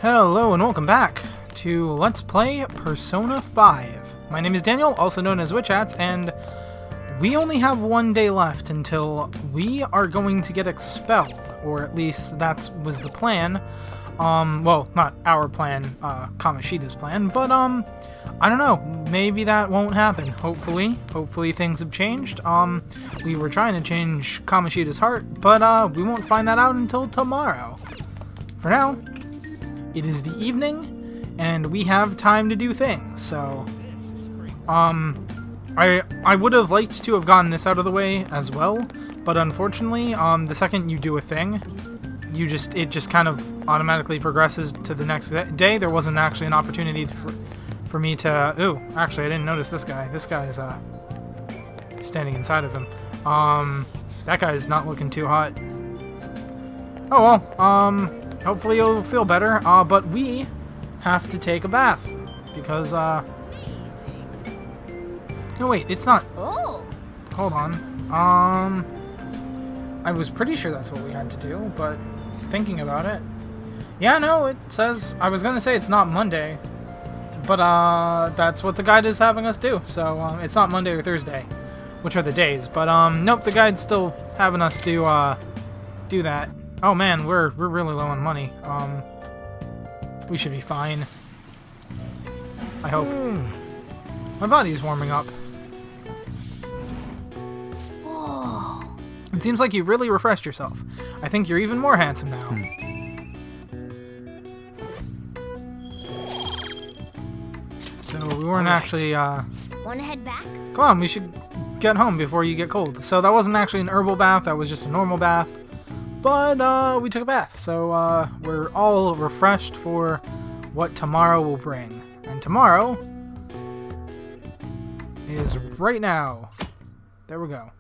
Hello and welcome back to Let's Play Persona 5. My name is Daniel, also known as WitchHats, and we only have one day left until we are going to get expelled, or at least that was the plan. Well, not our plan, Kamoshida's plan, but I don't know, maybe that won't happen. Hopefully things have changed. We were trying to change Kamoshida's heart, but we won't find that out until tomorrow. For now, it is the evening, and we have time to do things, so, I would have liked to have gotten this out of the way as well, but unfortunately, the second you do a thing, it just kind of automatically progresses to the next day. There wasn't actually an opportunity for me to, ooh, actually, I didn't notice this guy. This guy's, standing inside of him. That guy's not looking too hot. Oh, well, hopefully you'll feel better, but we have to take a bath, because, no wait, it's not, Oh. Hold on, I was pretty sure that's what we had to do, but thinking about it, yeah, no, it says, I was gonna say it's not Monday, but, that's what the guide is having us do, so, it's not Monday or Thursday, which are the days, but, nope, the guide's still having us do that. Oh man, we're really low on money. We should be fine. I hope. My body's warming up. Whoa. It seems like you really refreshed yourself. I think you're even more handsome now. So we weren't actually, Wanna head back? Come on, we should get home before you get cold. So that wasn't actually an herbal bath, that was just a normal bath. But, we took a bath, so, we're all refreshed for what tomorrow will bring. And tomorrow is right now. There we go.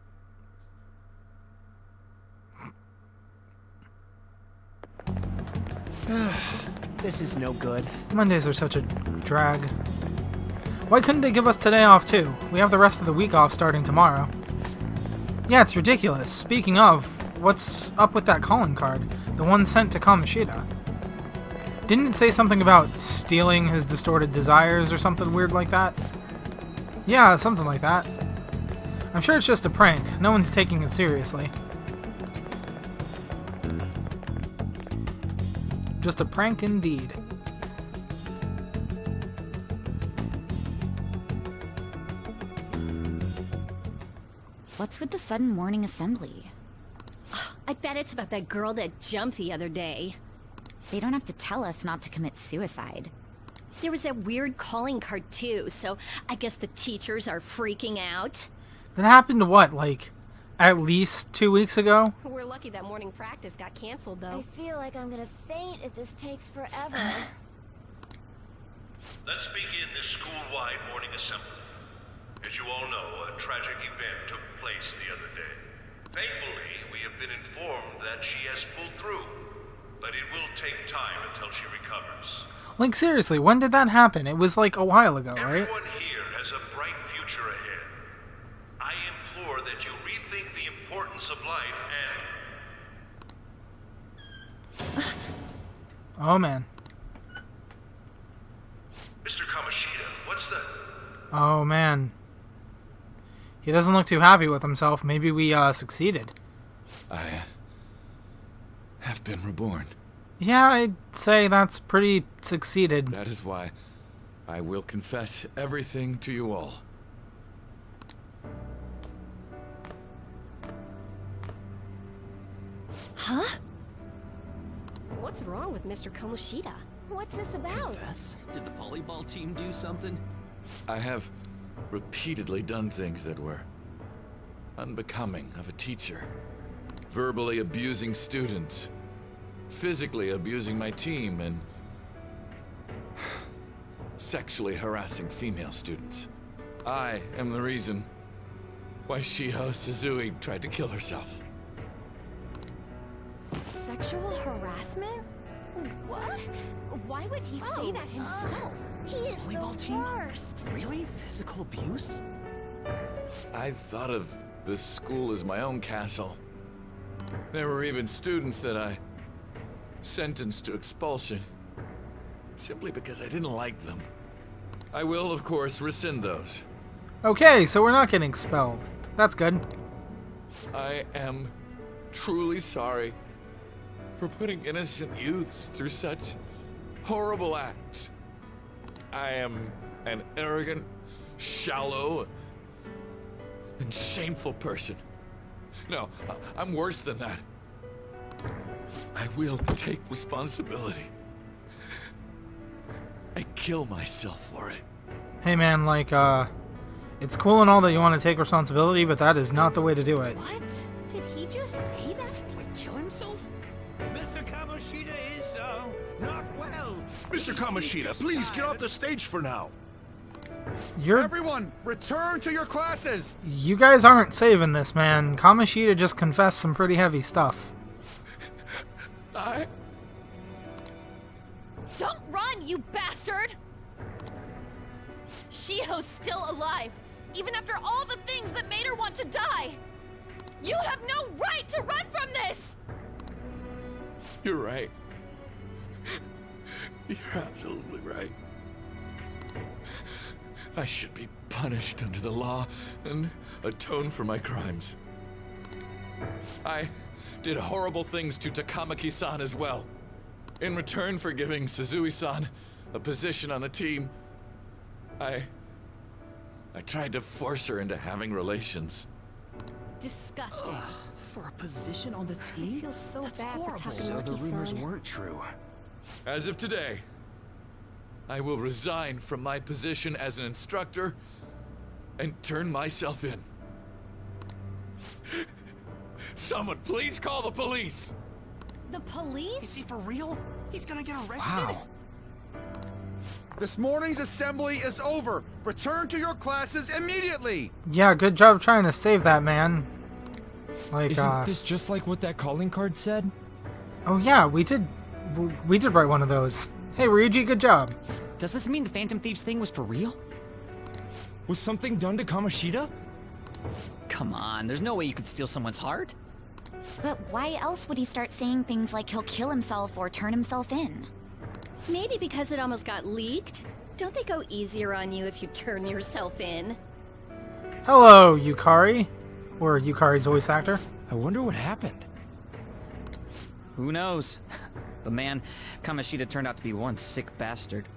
This is no good. Mondays are such a drag. Why couldn't they give us today off, too? We have the rest of the week off starting tomorrow. Yeah, it's ridiculous. Speaking of, what's up with that calling card? The one sent to Kamoshida. Didn't it say something about stealing his distorted desires or something weird like that? Yeah, something like that. I'm sure it's just a prank. No one's taking it seriously. Just a prank indeed. What's with the sudden morning assembly? I bet it's about that girl that jumped the other day. They don't have to tell us not to commit suicide. There was that weird calling card too, so I guess the teachers are freaking out. That happened, what, like, at least 2 weeks ago? We're lucky that morning practice got canceled though. I feel like I'm gonna faint if this takes forever. Let's begin this school-wide morning assembly. As you all know, a tragic event took place the other day. Thankfully, we have been informed that she has pulled through, but it will take time until she recovers. Like, seriously, when did that happen? It was like a while ago, right? Everyone here has a bright future ahead. I implore that you rethink the importance of life and... Oh, man. Mr. Kamoshida, what's the... Oh, man. He doesn't look too happy with himself. Maybe we, succeeded. I have been reborn. Yeah, I'd say that's pretty succeeded. That is why I will confess everything to you all. Huh? What's wrong with Mr. Kamoshida? What's this about? Confess? Did the volleyball team do something? I have repeatedly done things that were unbecoming of a teacher. Verbally abusing students, physically abusing my team, and sexually harassing female students. I am the reason why Shiho Suzui tried to kill herself. Sexual harassment? What? Why would he say that himself? He is Volleyball the team? worst. Really? Physical abuse? I thought of this school as my own castle. There were even students that I sentenced to expulsion. simply because I didn't like them. I will, of course, rescind those. Okay, so we're not getting expelled. That's good. I am truly sorry for putting innocent youths through such horrible acts. I am an arrogant, shallow, and shameful person. No, I'm worse than that. I will take responsibility. I kill myself for it. Hey man, like, it's cool and all that you want to take responsibility, but that is not the way to do it. What? Did he just say that? Wait, kill himself? Mr. Kamoshida is, not well. Mr. Kamoshida, please get off the stage for now. Everyone, return to your classes! You guys aren't saving this, man. Kamoshida just confessed some pretty heavy stuff. Don't run, you bastard! Shiho's still alive, even after all the things that made her want to die! You have no right to run from this! You're right. You're absolutely right. I should be punished under the law and atone for my crimes. I did horrible things to Takamaki-san as well. In return for giving Suzui-san a position on the team, I tried to force her into having relations. Disgusting. For a position on the I team? feel so That's bad horrible. for So the rumors Takamaki-san. weren't true. As of today, I will resign from my position as an instructor and turn myself in. Someone please call the police! The police? Is he for real? He's gonna get arrested? Wow. This morning's assembly is over. Return to your classes immediately. Yeah, good job trying to save that man. Like, Isn't this just like what that calling card said? oh yeah, we did write one of those. Hey, Ryuji, good job. Does this mean the Phantom Thieves thing was for real? Was something done to Kamoshida? Come on, there's no way you could steal someone's heart. But why else would he start saying things like he'll kill himself or turn himself in? Maybe because it almost got leaked. Don't they go easier on you if you turn yourself in? Hello, Yukari. Or Yukari's voice actor. I wonder what happened. Who knows? But man, Kamoshida turned out to be one sick bastard.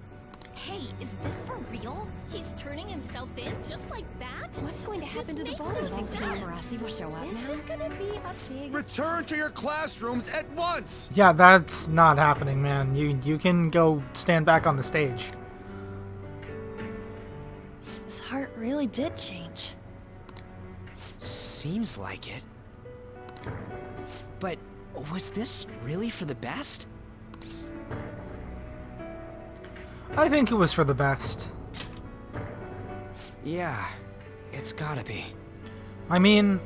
Hey, is this for real? He's turning himself in just like that? What's going to happen to the This voters? makes no Think sense. Marassi will show up This now? is gonna be a big... Return to your classrooms at once. Yeah, that's not happening, man. You can go stand back on the stage. His heart really did change. Seems like it. But was this really for the best? I think it was for the best. Yeah, it's gotta be. I mean,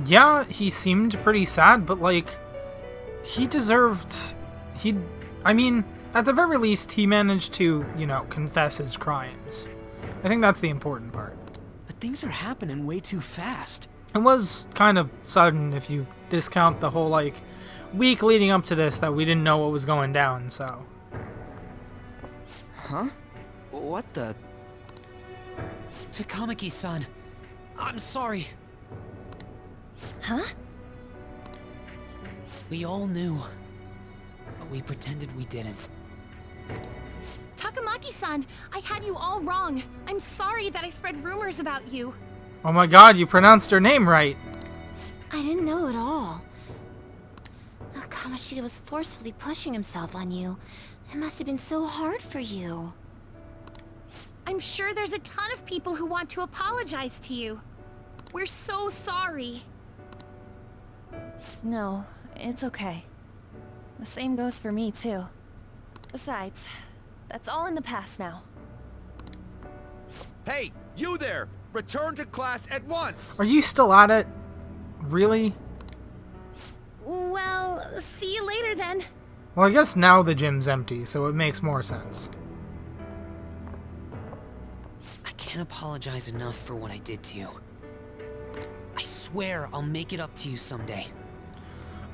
yeah, he seemed pretty sad, but like, I mean, at the very least, he managed to, you know, confess his crimes. I think that's the important part. But things are happening way too fast. It was kind of sudden if you discount the whole, like, week leading up to this that we didn't know what was going down, so. Huh? What the? Takamaki-san, I'm sorry. Huh? We all knew, but we pretended we didn't. Takamaki-san, I had you all wrong. I'm sorry that I spread rumors about you. Oh my god, you pronounced her name right. I didn't know at all. Kamoshida was forcefully pushing himself on you. It must have been so hard for you. I'm sure there's a ton of people who want to apologize to you. We're so sorry. No, it's okay. The same goes for me, too. Besides, that's all in the past now. Hey, you there! Return to class at once. Are you still at it? Really? Well, see you later then. Well, I guess now the gym's empty, so it makes more sense. I can't apologize enough for what I did to you. I swear I'll make it up to you someday.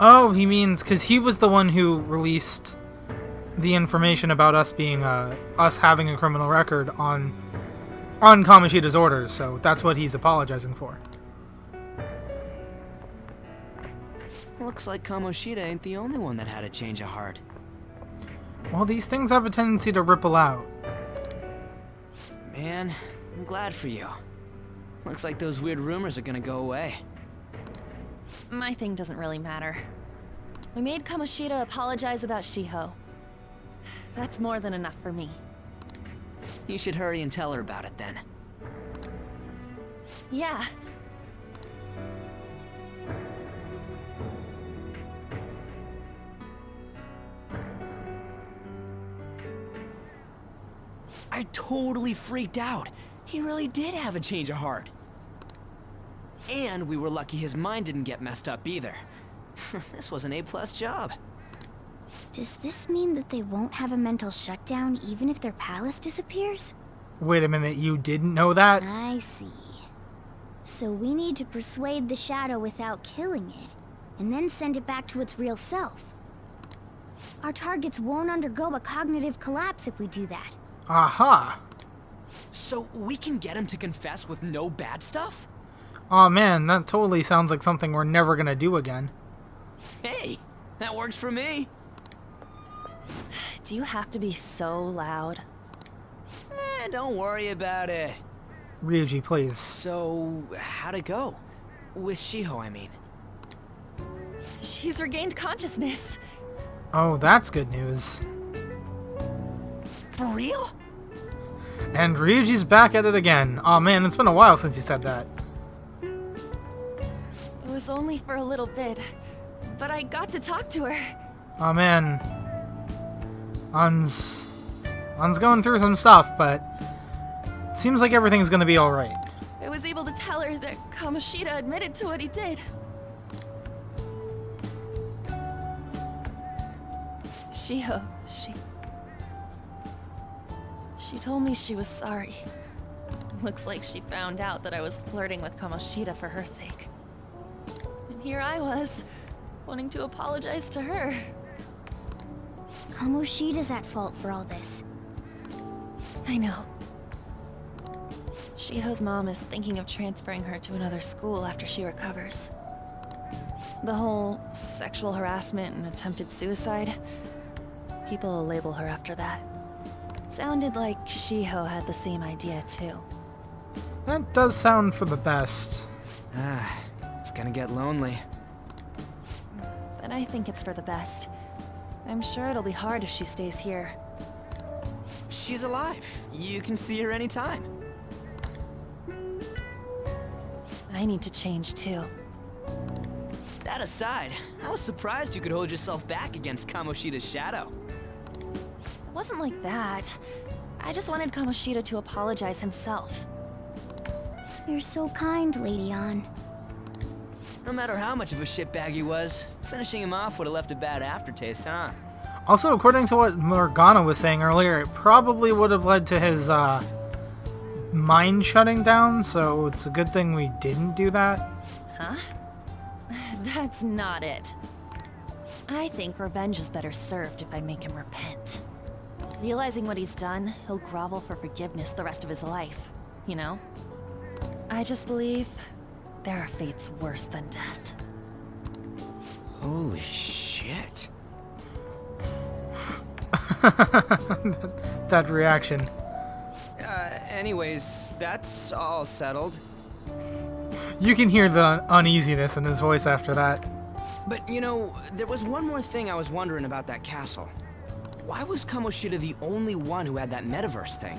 Oh, he means because he was the one who released the information about us being us having a criminal record on Kamoshida's orders, so that's what he's apologizing for. Looks like Kamoshida ain't the only one that had a change of heart. Well, these things have a tendency to ripple out. Man, I'm glad for you. Looks like those weird rumors are gonna go away. My thing doesn't really matter. We made Kamoshida apologize about Shiho. That's more than enough for me. You should hurry and tell her about it then. Yeah. I totally freaked out. He really did have a change of heart. And we were lucky his mind didn't get messed up either. This was an A+ job. Does this mean that they won't have a mental shutdown even if their palace disappears? Wait a minute, you didn't know that? I see. So we need to persuade the shadow without killing it, and then send it back to its real self. Our targets won't undergo a cognitive collapse if we do that. Aha! So we can get him to confess with no bad stuff? Aw man, that totally sounds like something we're never gonna do again. Hey, that works for me. Do you have to be so loud? Don't worry about it. Ryuji, please. So, how'd it go? With Shiho, I mean. She's regained consciousness. Oh, that's good news. For real? And Ryuji's back at it again. Aw man, it's been a while since you said that. It was only for a little bit, but I got to talk to her. Aw man. An's going through some stuff, but it seems like everything's gonna be alright. I was able to tell her that Kamoshida admitted to what he did. Shiho, she told me she was sorry. Looks like she found out that I was flirting with Kamoshida for her sake. And here I was, wanting to apologize to her. Kamoshida's at fault for all this. I know. Shiho's mom is thinking of transferring her to another school after she recovers. The whole sexual harassment and attempted suicide, people will label her after that. Sounded like Shiho had the same idea too. That does sound for the best. It's gonna get lonely. But I think it's for the best. I'm sure it'll be hard if she stays here. She's alive. You can see her anytime. I need to change too. That aside, I was surprised you could hold yourself back against Kamoshida's shadow. It wasn't like that. I just wanted Kamoshida to apologize himself. You're so kind, Lady Ann. No matter how much of a shitbag he was, finishing him off would have left a bad aftertaste, huh? Also, according to what Morgana was saying earlier, it probably would have led to his mind shutting down, so it's a good thing we didn't do that. Huh? That's not it. I think revenge is better served if I make him repent. Realizing what he's done, he'll grovel for forgiveness the rest of his life, you know? I just believe there are fates worse than death. Holy shit. That reaction. Anyways, that's all settled. You can hear the uneasiness in his voice after that. But, you know, there was one more thing I was wondering about that castle. Why was Kamoshida the only one who had that metaverse thing?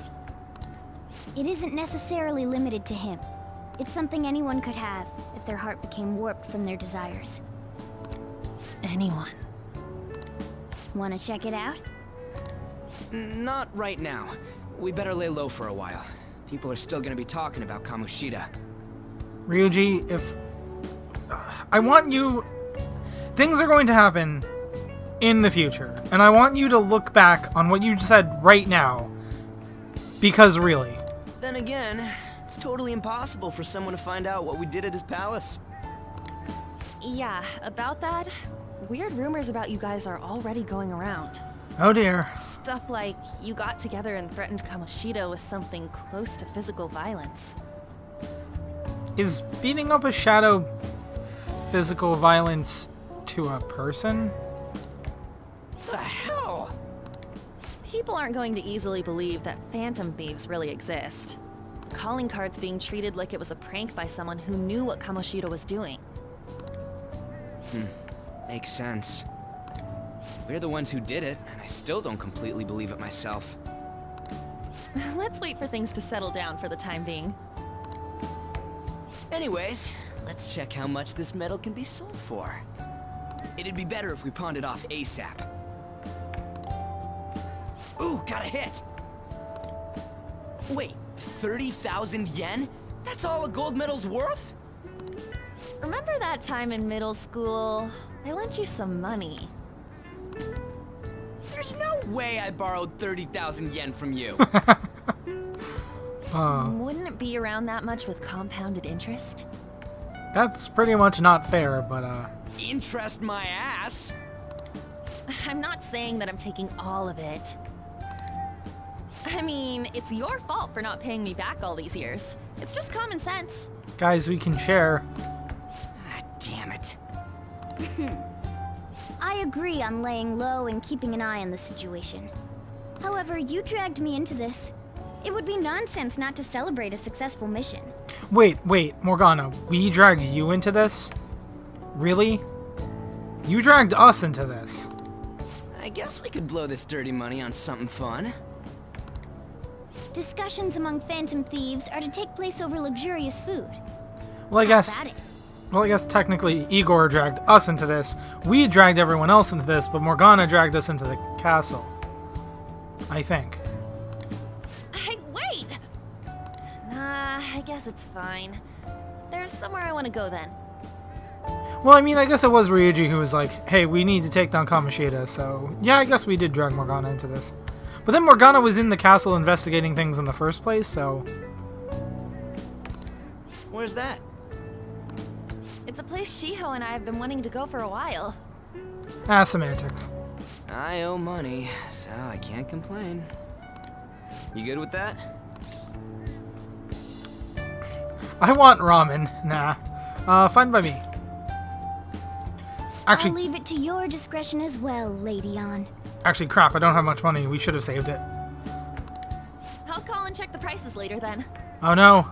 It isn't necessarily limited to him. It's something anyone could have if their heart became warped from their desires. Anyone. Want to check it out? Not right now. We better lay low for a while. People are still gonna be talking about Kamoshida. Ryuji, if... I want you... Things are going to happen in the future, and I want you to look back on what you said right now, because really... Then again, it's totally impossible for someone to find out what we did at his palace. Yeah, about that, weird rumors about you guys are already going around. Oh dear. Stuff like you got together and threatened Kamoshida with something close to physical violence. Is beating up a shadow physical violence to a person? The hell? People aren't going to easily believe that Phantom Thieves really exist. Calling cards being treated like it was a prank by someone who knew what Kamoshida was doing. Makes sense. We're the ones who did it, and I still don't completely believe it myself. Let's wait for things to settle down for the time being. Anyways, let's check how much this metal can be sold for. It'd be better if we pawned it off ASAP. Ooh, got a hit! Wait, 30,000 yen? That's all a gold medal's worth? Remember that time in middle school? I lent you some money. There's no way I borrowed 30,000 yen from you. Wouldn't it be around that much with compounded interest? That's pretty much not fair, but Interest my ass! I'm not saying that I'm taking all of it. I mean, it's your fault for not paying me back all these years. It's just common sense. guys, we can share. Ah, damn it. I agree on laying low and keeping an eye on the situation. However, you dragged me into this. It would be nonsense not to celebrate a successful mission. Wait, Morgana, we dragged you into this? Really? You dragged us into this. I guess we could blow this dirty money on something fun. Discussions among Phantom Thieves are to take place over luxurious food. Well, How about it? I guess technically Igor dragged us into this. We dragged everyone else into this, but Morgana dragged us into the castle. I think. Hey, wait! Nah, I guess it's fine. There's somewhere I want to go then. Well, I mean, I guess it was Ryuji who was like, hey, we need to take down Kamoshida, so yeah, I guess we did drag Morgana into this. But then Morgana was in the castle investigating things in the first place, so... Where's that? It's a place Shiho and I have been wanting to go for a while. Ah, semantics. I owe money, so I can't complain. You good with that? I want ramen. Nah. Fine by me. I'll Actually, leave it to your discretion as well, Lady On. crap, I don't have much money. We should have saved it. I'll call and check the prices later then. Oh no.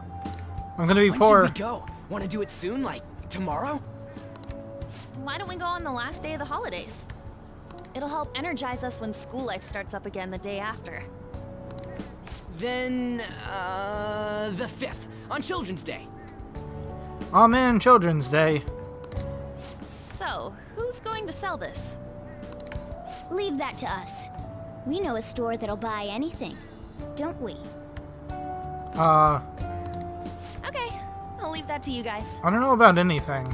I'm gonna be When poor. should we go? Want to do it soon, like tomorrow? Why don't we go on the last day of the holidays? It'll help energize us when school life starts up again the day after. Then, the 5th, on Children's Day. Oh man, Children's Day. So, who's going to sell this? Leave that to us. We know a store that'll buy anything, don't we? Okay, I'll leave that to you guys. I don't know about anything.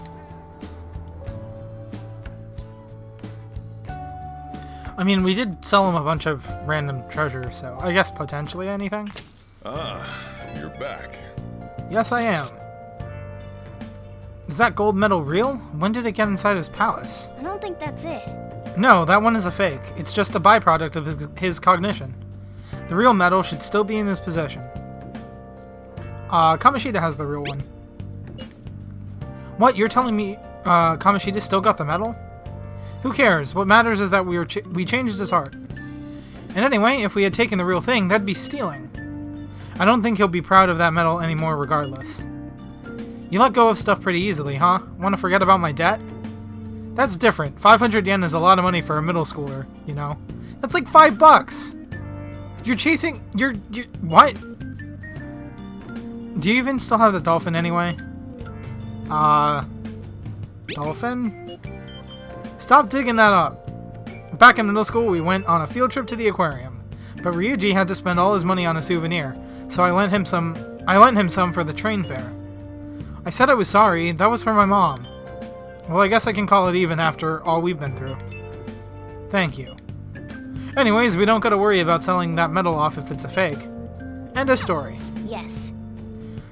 I mean, we did sell him a bunch of random treasure, so I guess potentially anything. Ah, you're back. Yes, I am. Is that gold medal real? When did it get inside his palace? I don't think that's it. No, that one is a fake. It's just a byproduct of his cognition. The real medal should still be in his possession. Kamoshida has the real one. What, you're telling me Kamoshida still got the medal? Who cares? What matters is that we changed his heart. And anyway, if we had taken the real thing, that'd be stealing. I don't think he'll be proud of that medal anymore regardless. You let go of stuff pretty easily, huh? Want to forget about my debt? That's different. 500 yen is a lot of money for a middle schooler, you know? That's like $5! You're chasing... You're... What? Do you even still have the dolphin anyway? Dolphin? Stop digging that up. Back in middle school, we went on a field trip to the aquarium. But Ryuji had to spend all his money on a souvenir, so I lent him some for the train fare. I said I was sorry. That was for my mom. Well, I guess I can call it even after all we've been through. Thank you. Anyways, we don't gotta worry about selling that medal off if it's a fake. End of story. Yes.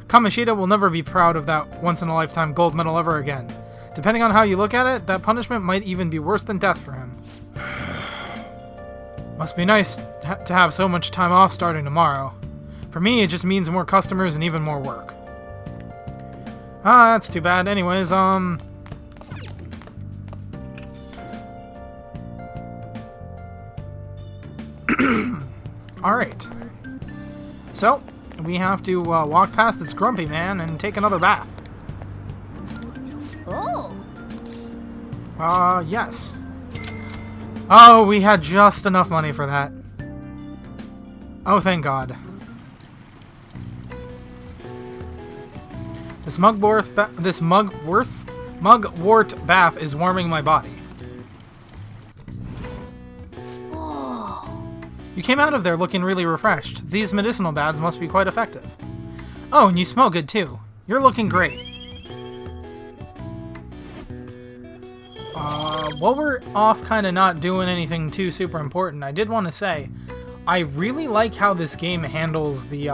Kamoshida will never be proud of that once-in-a-lifetime gold medal ever again. Depending on how you look at it, that punishment might even be worse than death for him. Must be nice to have so much time off starting tomorrow. For me, it just means more customers and even more work. Ah, that's too bad. Anyways, Alright. So, we have to walk past this grumpy man and take another bath. Oh! Yes. Oh, we had just enough money for that. Oh, thank God. This mugwort bath is warming my body. You came out of there looking really refreshed. These medicinal baths must be quite effective. Oh, and you smell good too. You're looking great. While we're off kind of not doing anything too super important, I did want to say, I really like how this game handles the,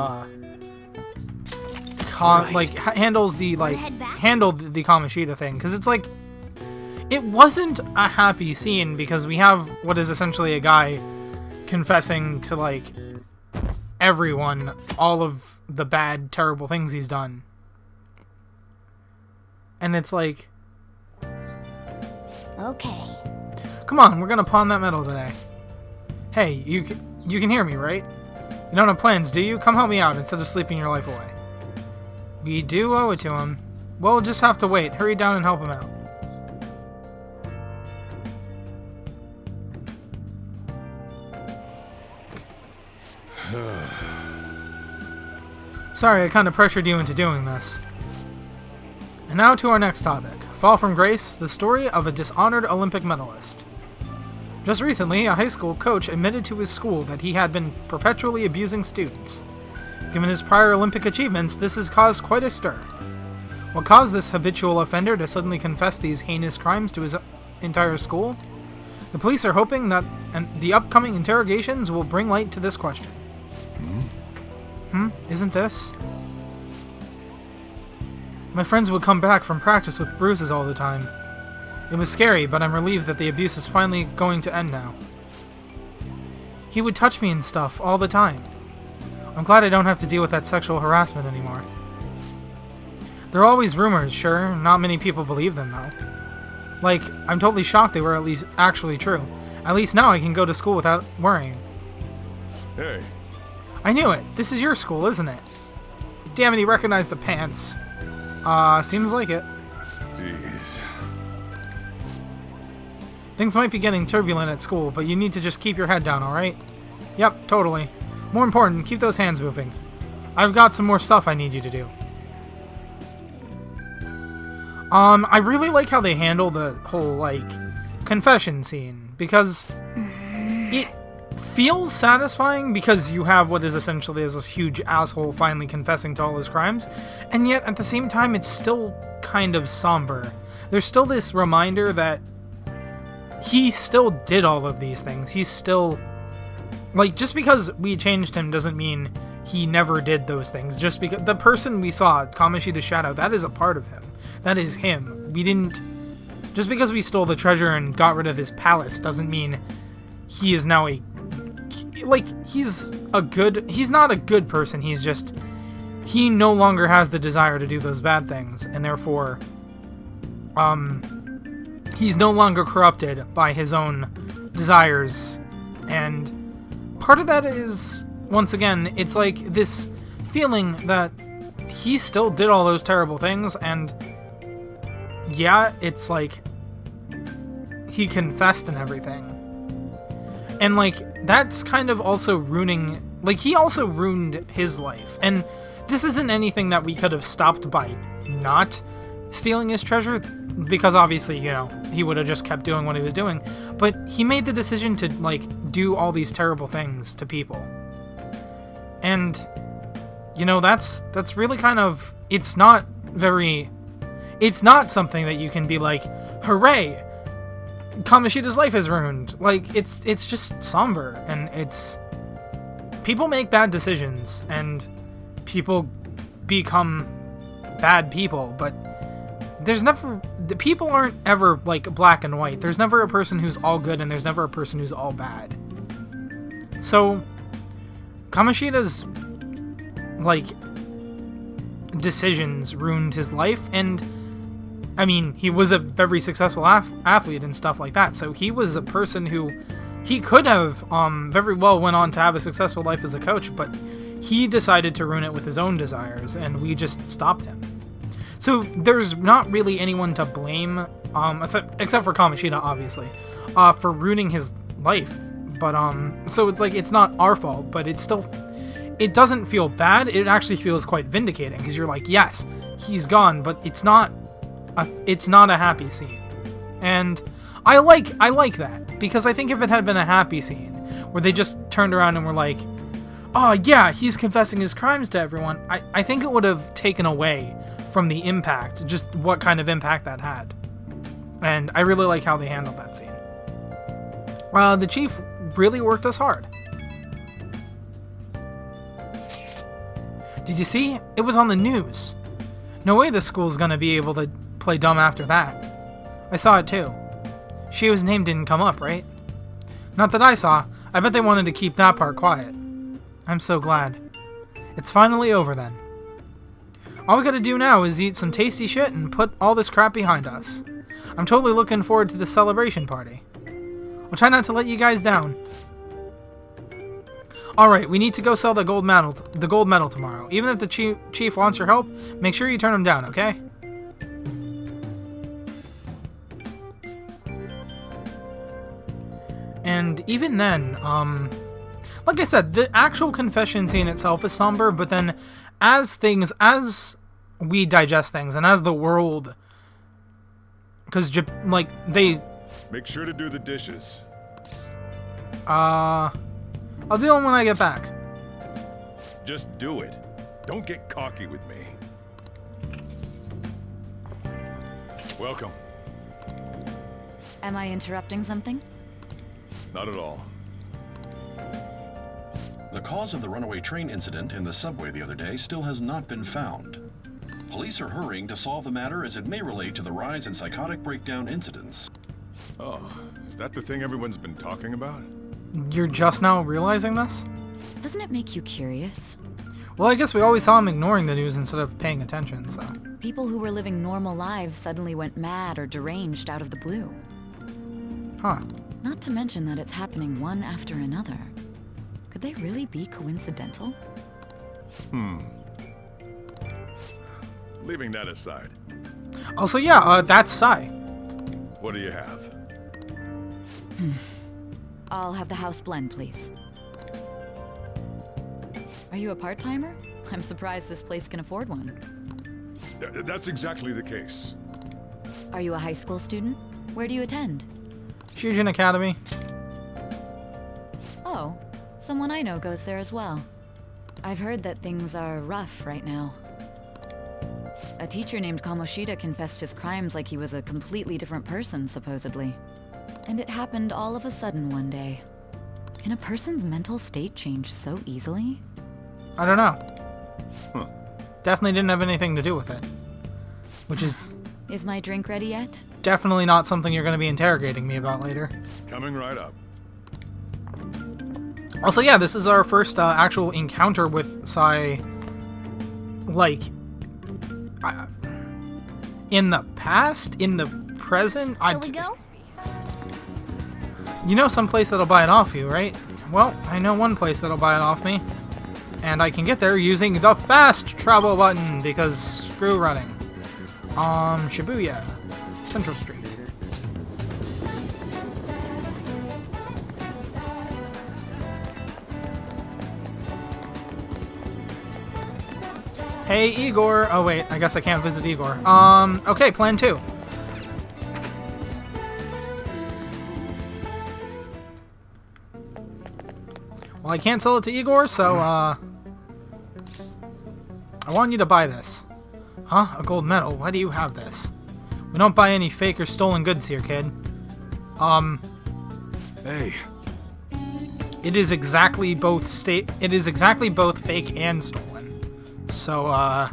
handled the Kamoshida thing, because it's like, it wasn't a happy scene, because we have what is essentially a guy confessing to, like, everyone all of the bad, terrible things he's done. And it's like... Okay. Come on, we're gonna pawn that medal today. Hey, you can hear me, right? You don't have plans, do you? Come help me out instead of sleeping your life away. We do owe it to him. We'll just have to wait. Hurry down and help him out. Sorry, I kind of pressured you into doing this. And now to our next topic. Fall from Grace, the story of a dishonored Olympic medalist. Just recently, a high school coach admitted to his school that he had been perpetually abusing students. Given his prior Olympic achievements, this has caused quite a stir. What caused this habitual offender to suddenly confess these heinous crimes to his entire school? The police are hoping that the upcoming interrogations will bring light to this question. Isn't this? My friends would come back from practice with bruises all the time. It was scary, but I'm relieved that the abuse is finally going to end now. He would touch me and stuff all the time. I'm glad I don't have to deal with that sexual harassment anymore. There are always rumors, sure. Not many people believe them, though. Like, I'm totally shocked they were at least actually true. At least now I can go to school without worrying. Hey. I knew it. This is your school, isn't it? Damn it, he recognized the pants. Seems like it. Jeez. Things might be getting turbulent at school, but you need to just keep your head down, alright? Yep, totally. More important, keep those hands moving. I've got some more stuff I need you to do. I really like how they handle the whole, like, confession scene, because it feels satisfying because you have what is essentially this huge asshole finally confessing to all his crimes, and yet at the same time it's still kind of somber. There's still this reminder that he still did all of these things. He's still, like, just because we changed him doesn't mean he never did those things. Just because the person we saw, Kamoshida's shadow, that is a part of him. That is him. We didn't, just because we stole the treasure and got rid of his palace doesn't mean he is now a, like, he's not a good person. He's just, he no longer has the desire to do those bad things, and therefore, he's no longer corrupted by his own desires. And part of that is, once again, it's like this feeling that he still did all those terrible things, and yeah, it's like he confessed and everything. And, like, that's kind of also ruining, like, he also ruined his life. And this isn't anything that we could have stopped by not stealing his treasure, because obviously, you know, he would have just kept doing what he was doing. But he made the decision to, like, do all these terrible things to people. And, you know, that's really kind of, it's not something that you can be like, hooray! Kamoshida's life is ruined. Like, it's just somber, and it's, people make bad decisions, and people become bad people, but there's never, the people aren't ever, like, black and white. There's never a person who's all good, and there's never a person who's all bad. So, Kamoshida's, like, decisions ruined his life, and, I mean, he was a very successful athlete and stuff like that, so he was a person who, he could have very well went on to have a successful life as a coach, but he decided to ruin it with his own desires, and we just stopped him. So there's not really anyone to blame, except for Kamoshida, obviously, for ruining his life. But so like it's not our fault, but it's still, it doesn't feel bad. It actually feels quite vindicating because you're like, yes, he's gone, but it's not a happy scene, and I like that because I think if it had been a happy scene where they just turned around and were like, oh yeah, he's confessing his crimes to everyone, I think it would have taken away from the impact, just what kind of impact that had. And I really like how they handled that scene. The chief really worked us hard. Did you see? It was on the news. No way the school's gonna be able to play dumb after that. I saw it too. Shio's name didn't come up, right? Not that I saw. I bet they wanted to keep that part quiet. I'm so glad. It's finally over then. All we gotta do now is eat some tasty shit and put all this crap behind us. I'm totally looking forward to the celebration party. I'll try not to let you guys down. Alright, we need to go sell the gold medal tomorrow. Even if the chief wants your help, make sure you turn him down, okay? And even then, like I said, the actual confession scene itself is somber, but then as we digest things, and as the world, because, like, they... Make sure to do the dishes. I'll do them when I get back. Just do it. Don't get cocky with me. Welcome. Am I interrupting something? Not at all. The cause of the runaway train incident in the subway the other day still has not been found. Police are hurrying to solve the matter as it may relate to the rise in psychotic breakdown incidents. Oh, is that the thing everyone's been talking about? You're just now realizing this? Doesn't it make you curious? Well, I guess we always saw him ignoring the news instead of paying attention, so... People who were living normal lives suddenly went mad or deranged out of the blue. Huh. Not to mention that it's happening one after another. Could they really be coincidental? Leaving that aside, Also, yeah, that's Sai. what do you have? I'll have the house blend, please. Are you a part-timer? I'm surprised this place can afford one. That's exactly the case. Are you a high school student? Where do you attend? Shujin Academy. Oh, someone I know goes there as well. I've heard that things are rough right now. A teacher named Kamoshida confessed his crimes like he was a completely different person, supposedly. And it happened all of a sudden one day. Can a person's mental state change so easily? I don't know. Huh. Definitely didn't have anything to do with it. Which is Is my drink ready yet? definitely not something you're going to be interrogating me about later. Coming right up. Also, yeah, this is our first actual encounter with Sai, like, in the past, in the present. Shall we go? You know some place that'll buy it off you, right? Well, I know one place that'll buy it off me. And I can get there using the fast travel button, because screw running. Shibuya, Central Street. Hey, Igor. Oh, wait, I guess I can't visit Igor. Okay, plan 2. Well, I can't sell it to Igor, so, I want you to buy this. Huh? A gold medal? Why do you have this? We don't buy any fake or stolen goods here, kid. Hey. It is exactly both fake and stolen. So, I'm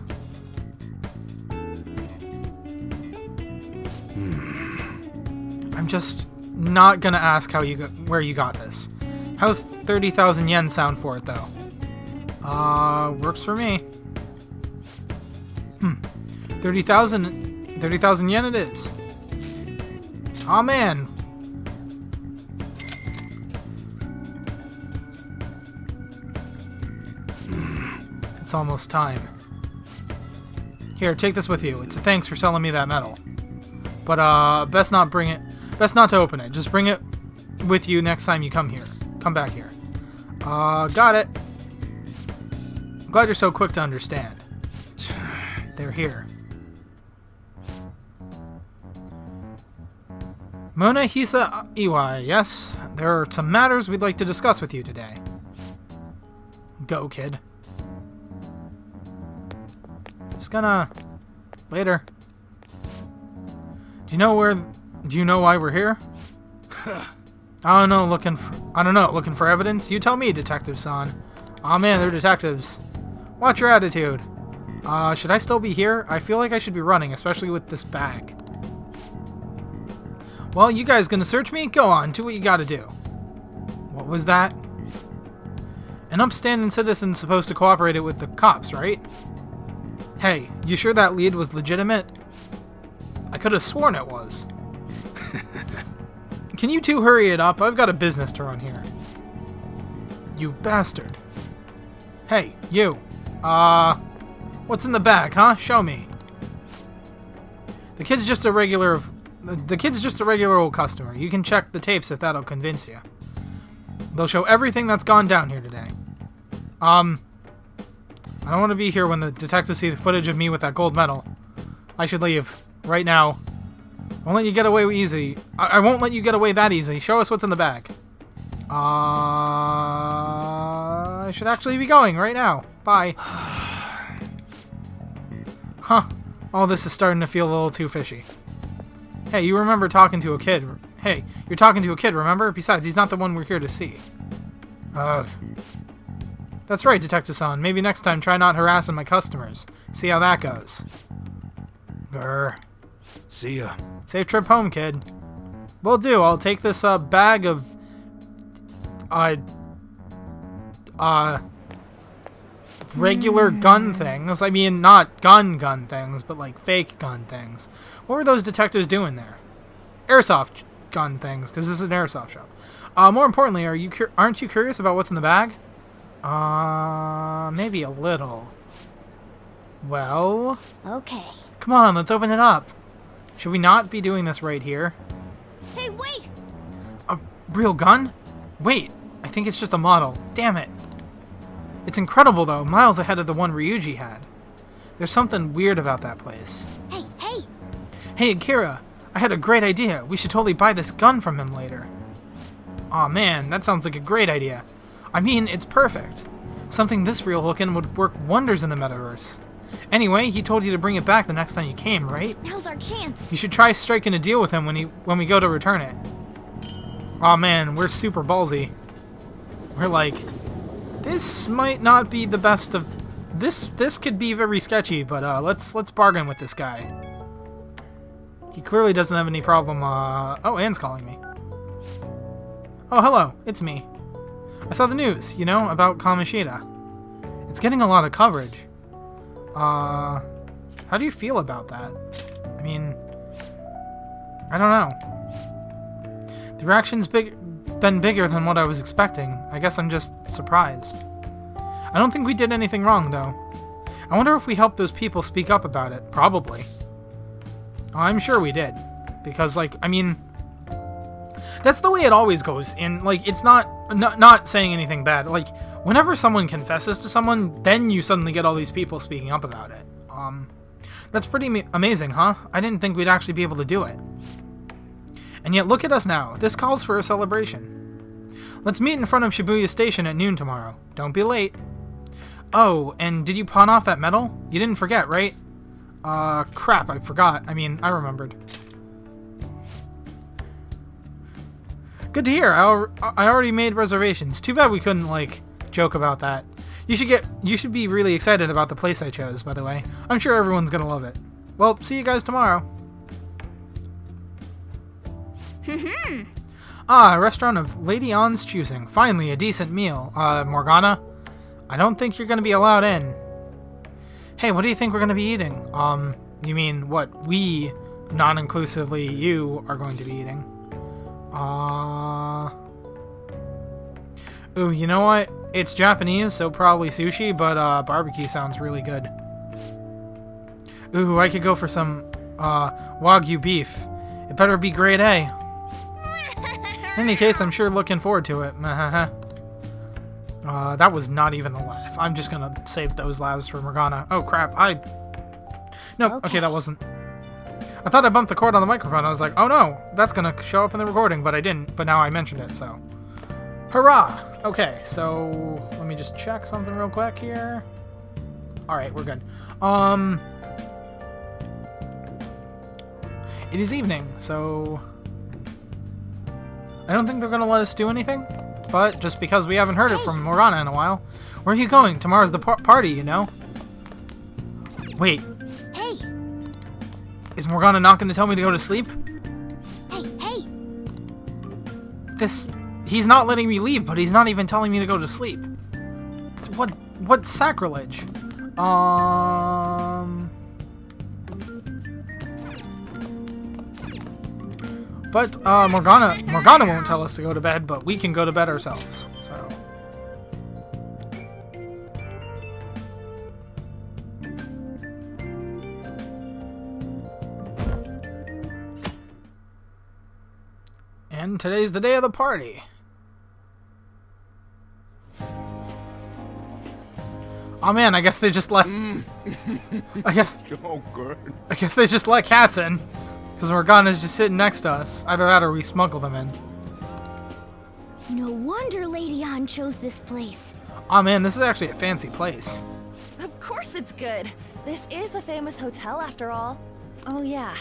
just not gonna ask where you got this. How's 30,000 yen sound for it, though? Works for me. 30,000 yen it is. Aw, man. It's almost time. Here, take this with you. It's a thanks for selling me that medal. But, best not to open it. Just bring it with you next time you come here. Come back here. Got it. Glad you're so quick to understand. They're here. Mona Hisa Iwai, yes? There are some matters we'd like to discuss with you today. Go, kid. Just gonna... Later. Do you know why we're here? I don't know, looking for evidence? You tell me, Detective-san. Aw, man, they're detectives. Watch your attitude. Should I still be here? I feel like I should be running, especially with this bag. Well, you guys gonna search me? Go on, do what you gotta do. What was that? An upstanding citizen's supposed to cooperate with the cops, right? Hey, you sure that lead was legitimate? I could have sworn it was. Can you two hurry it up? I've got a business to run here. You bastard. Hey, you. What's in the bag, huh? Show me. The kid's just a regular old customer. You can check the tapes if that'll convince you. They'll show everything that's gone down here today. I don't want to be here when the detectives see the footage of me with that gold medal. I should leave. Right now. I won't let you get away easy. I won't let you get away that easy. Show us what's in the bag. I should actually be going right now. Bye. Huh. All this is starting to feel a little too fishy. Hey, you remember talking to a kid. Hey, you're talking to a kid, remember? Besides, he's not the one we're here to see. Ugh. That's right, Detective-san. Maybe next time try not harassing my customers. See how that goes. Grr. See ya. Safe trip home, kid. Will do. I'll take this bag of regular gun things. I mean, not gun things, but like fake gun things. What were those detectives doing there? Airsoft gun things, because this is an airsoft shop. More importantly, aren't you curious about what's in the bag? Maybe a little. Well... Okay. Come on, let's open it up. Should we not be doing this right here? Hey, wait! A real gun? Wait, I think it's just a model. Damn it. It's incredible, though. Miles ahead of the one Ryuji had. There's something weird about that place. Hey, hey! Hey, Akira. I had a great idea. We should totally buy this gun from him later. Aw, man, that sounds like a great idea. I mean, it's perfect. Something this real looking would work wonders in the metaverse. Anyway, he told you to bring it back the next time you came, right? Now's our chance. You should try striking a deal with him when we go to return it. Aw, man, we're super ballsy. We're like, this might not be the best of... This could be very sketchy, but let's bargain with this guy. He clearly doesn't have any problem, Oh, Anne's calling me. Oh, hello, it's me. I saw the news, about Kamoshida. It's getting a lot of coverage. How do you feel about that? I mean, I don't know. The reaction's been bigger than what I was expecting. I guess I'm just surprised. I don't think we did anything wrong, though. I wonder if we helped those people speak up about it. Probably. I'm sure we did. Because, I mean... That's the way it always goes. And, it's not saying anything bad. Whenever someone confesses to someone, then you suddenly get all these people speaking up about it. That's pretty amazing, huh? I didn't think we'd actually be able to do it. And yet, look at us now. This calls for a celebration. Let's meet in front of Shibuya Station at noon tomorrow. Don't be late. Oh, and did you pawn off that medal? You didn't forget, right? Crap, I forgot. I mean, I remembered. Good to hear. I already made reservations. Too bad we couldn't, joke about that. You should be really excited about the place I chose, by the way. I'm sure everyone's gonna love it. Well, see you guys tomorrow. Ah, a restaurant of Lady Ann's choosing. Finally, a decent meal. Morgana? I don't think you're gonna be allowed in. Hey, what do you think we're gonna be eating? You mean what we, non-inclusively you, are going to be eating? Ooh, you know what? It's Japanese, so probably sushi, but barbecue sounds really good. Ooh, I could go for some Wagyu beef. It better be grade A. In any case, I'm sure looking forward to it. That was not even a laugh. I'm just gonna save those laughs for Morgana. Oh crap, Nope, okay, that wasn't... I thought I bumped the cord on the microphone. I was like, oh no, that's gonna show up in the recording, but I didn't. But now I mentioned it, so... Hurrah! Okay, so... Let me just check something real quick here. Alright, we're good. It is evening, so... I don't think they're gonna let us do anything, but just because we haven't heard it from Morgana in a while. Where are you going? Tomorrow's the party, you know? Wait. Hey! Is Morgana not gonna tell me to go to sleep? Hey! He's not letting me leave, but he's not even telling me to go to sleep. What sacrilege? But Morgana won't tell us to go to bed, but we can go to bed ourselves. So. And today's the day of the party. Oh man, I guess they just let... I guess they just let cats in. Because Morgana's just sitting next to us. Either that or we smuggle them in. No wonder Lady Ann chose this place. Oh man, this is actually a fancy place. Of course it's good. This is a famous hotel after all. Oh yeah,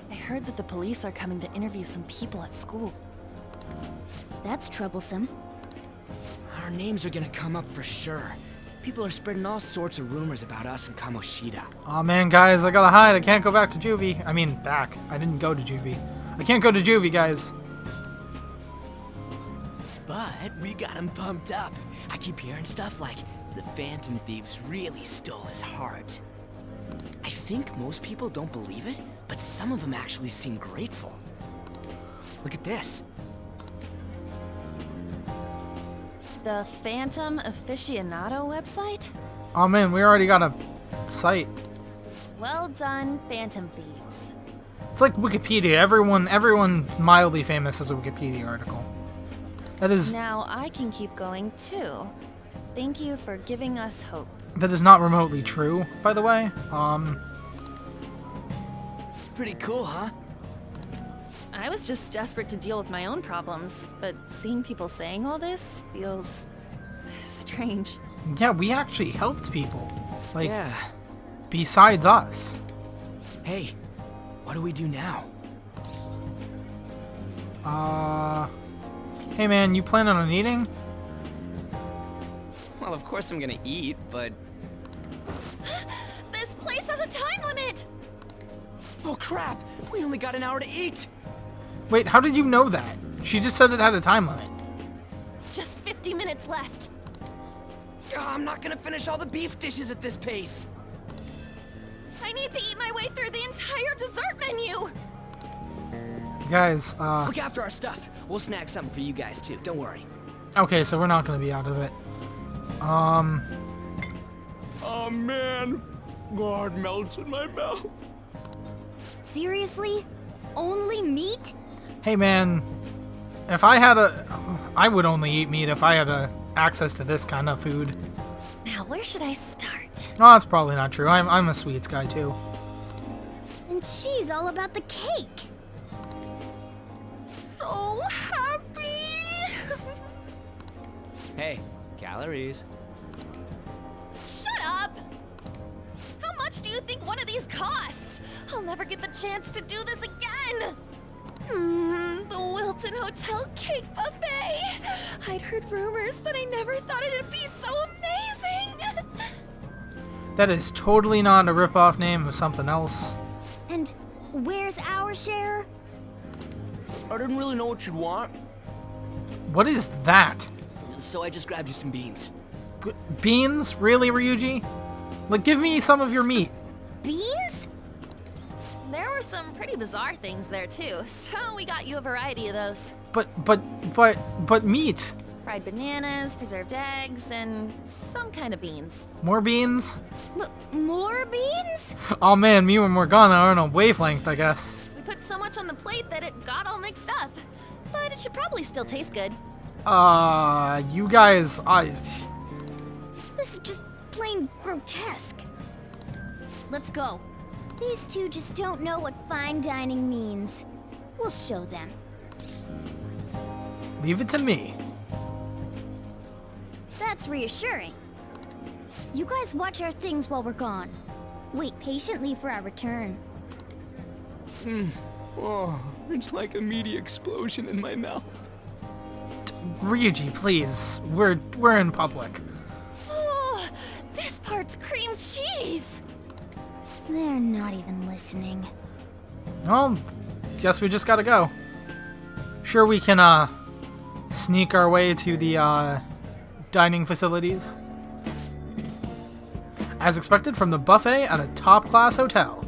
I heard that the police are coming to interview some people at school. That's troublesome. Our names are gonna come up for sure. People are spreading all sorts of rumors about us and Kamoshida. Oh man, guys, I gotta hide. I can't go back to juvie. I mean, back. I didn't go to juvie. I can't go to juvie, guys. But we got him pumped up. I keep hearing stuff like the Phantom Thieves really stole his heart. I think most people don't believe it, but some of them actually seem grateful. Look at this. The Phantom Aficionado website? Oh man, we already got a site. Well done, Phantom Thieves. It's like Wikipedia. Everyone's mildly famous as a Wikipedia article. That is... Now I can keep going too. Thank you for giving us hope. That is not remotely true, by the way. Pretty cool, huh? I was just desperate to deal with my own problems, but seeing people saying all this feels... strange. Yeah, we actually helped people. Like, yeah. Besides us. Hey, what do we do now? Hey man, you planning on eating? Well, of course I'm gonna eat, but... This place has a time limit! Oh crap! We only got an hour to eat! Wait, how did you know that? She just said it had a time limit. Just 50 minutes left. I'm not gonna finish all the beef dishes at this pace. I need to eat my way through the entire dessert menu. You guys, Look after our stuff. We'll snag something for you guys too. Don't worry. Okay, so we're not gonna be out of it. Oh man, God melts in my mouth. Seriously? Only meat? Hey man, if I had I would only eat meat if I had access to this kind of food. Now, where should I start? Oh, that's probably not true. I'm a sweets guy too. And she's all about the cake. So happy! Hey, calories. Shut up! How much do you think one of these costs? I'll never get the chance to do this again! The Wilton Hotel Cake Buffet! I'd heard rumors, but I never thought it'd be so amazing! That is totally not a rip-off name of something else. And where's our share? I didn't really know what you'd want. What is that? So I just grabbed you some beans. Beans? Really, Ryuji? Like, give me some of your meat. Beans? There were some pretty bizarre things there too, so we got you a variety of those. But meat. Fried bananas, preserved eggs, and some kind of beans. More beans? More beans? Oh man, me and Morgana are on a wavelength, I guess. We put so much on the plate that it got all mixed up. But it should probably still taste good. You guys, This is just plain grotesque. Let's go. These two just don't know what fine dining means. We'll show them. Leave it to me. That's reassuring. You guys watch our things while we're gone. Wait patiently for our return. Oh, it's like a meaty explosion in my mouth. Ryuji, please. We're in public. Oh, this part's cream cheese. They're not even listening. Well, guess we just gotta go. Sure, we can, sneak our way to the, dining facilities. As expected from the buffet at a top-class hotel.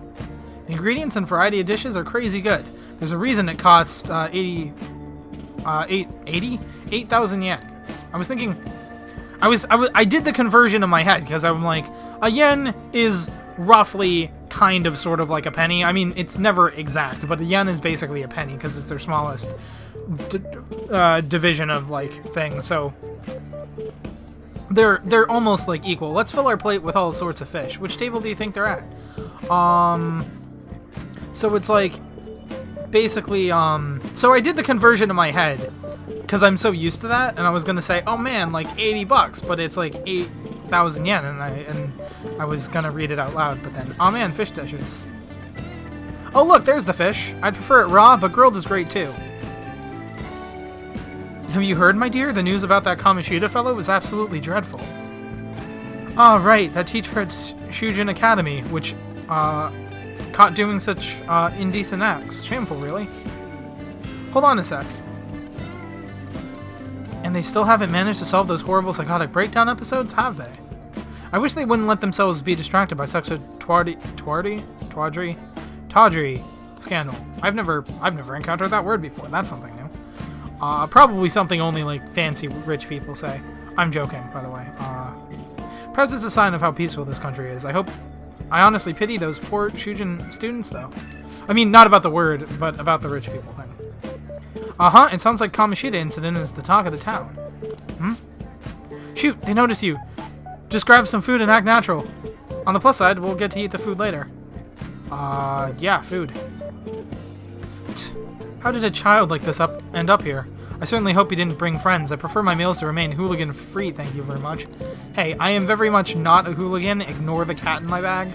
The ingredients and variety of dishes are crazy good. There's a reason it costs, 8,000 yen. I was thinking... I did the conversion in my head, because I'm like, a yen is roughly kind of sort of like a penny. I mean, it's never exact, but a yen is basically a penny, because it's their smallest division of, like, thing, so... They're almost, like, equal. Let's fill our plate with all sorts of fish. Which table do you think they're at? So it's like... Basically, so I did the conversion in my head, because I'm so used to that, and I was gonna say, oh man, like 80 bucks, but it's like 8,000 yen, and I was gonna read it out loud, but then, oh man, fish dishes. Oh look, there's the fish. I'd prefer it raw, but grilled is great too. Have you heard, my dear? The news about that Kamoshida fellow was absolutely dreadful. Oh right, that teacher at Shujin Academy, which, caught doing such indecent acts. Shameful, really. Hold on a sec. And they still haven't managed to solve those horrible psychotic breakdown episodes, have they? I wish they wouldn't let themselves be distracted by such a tawdry scandal. I've never encountered that word before. That's something new. Probably something only like fancy rich people say. I'm joking, by the way. Perhaps it's a sign of how peaceful this country is. I honestly pity those poor Shujin students, though. I mean, not about the word, but about the rich people thing. Uh-huh, it sounds like Kamoshida incident is the talk of the town. Hmm? Shoot, they notice you. Just grab some food and act natural. On the plus side, we'll get to eat the food later. Yeah, food. How did a child like this end up here? I certainly hope he didn't bring friends. I prefer my meals to remain hooligan-free, thank you very much. Hey, I am very much not a hooligan. Ignore the cat in my bag.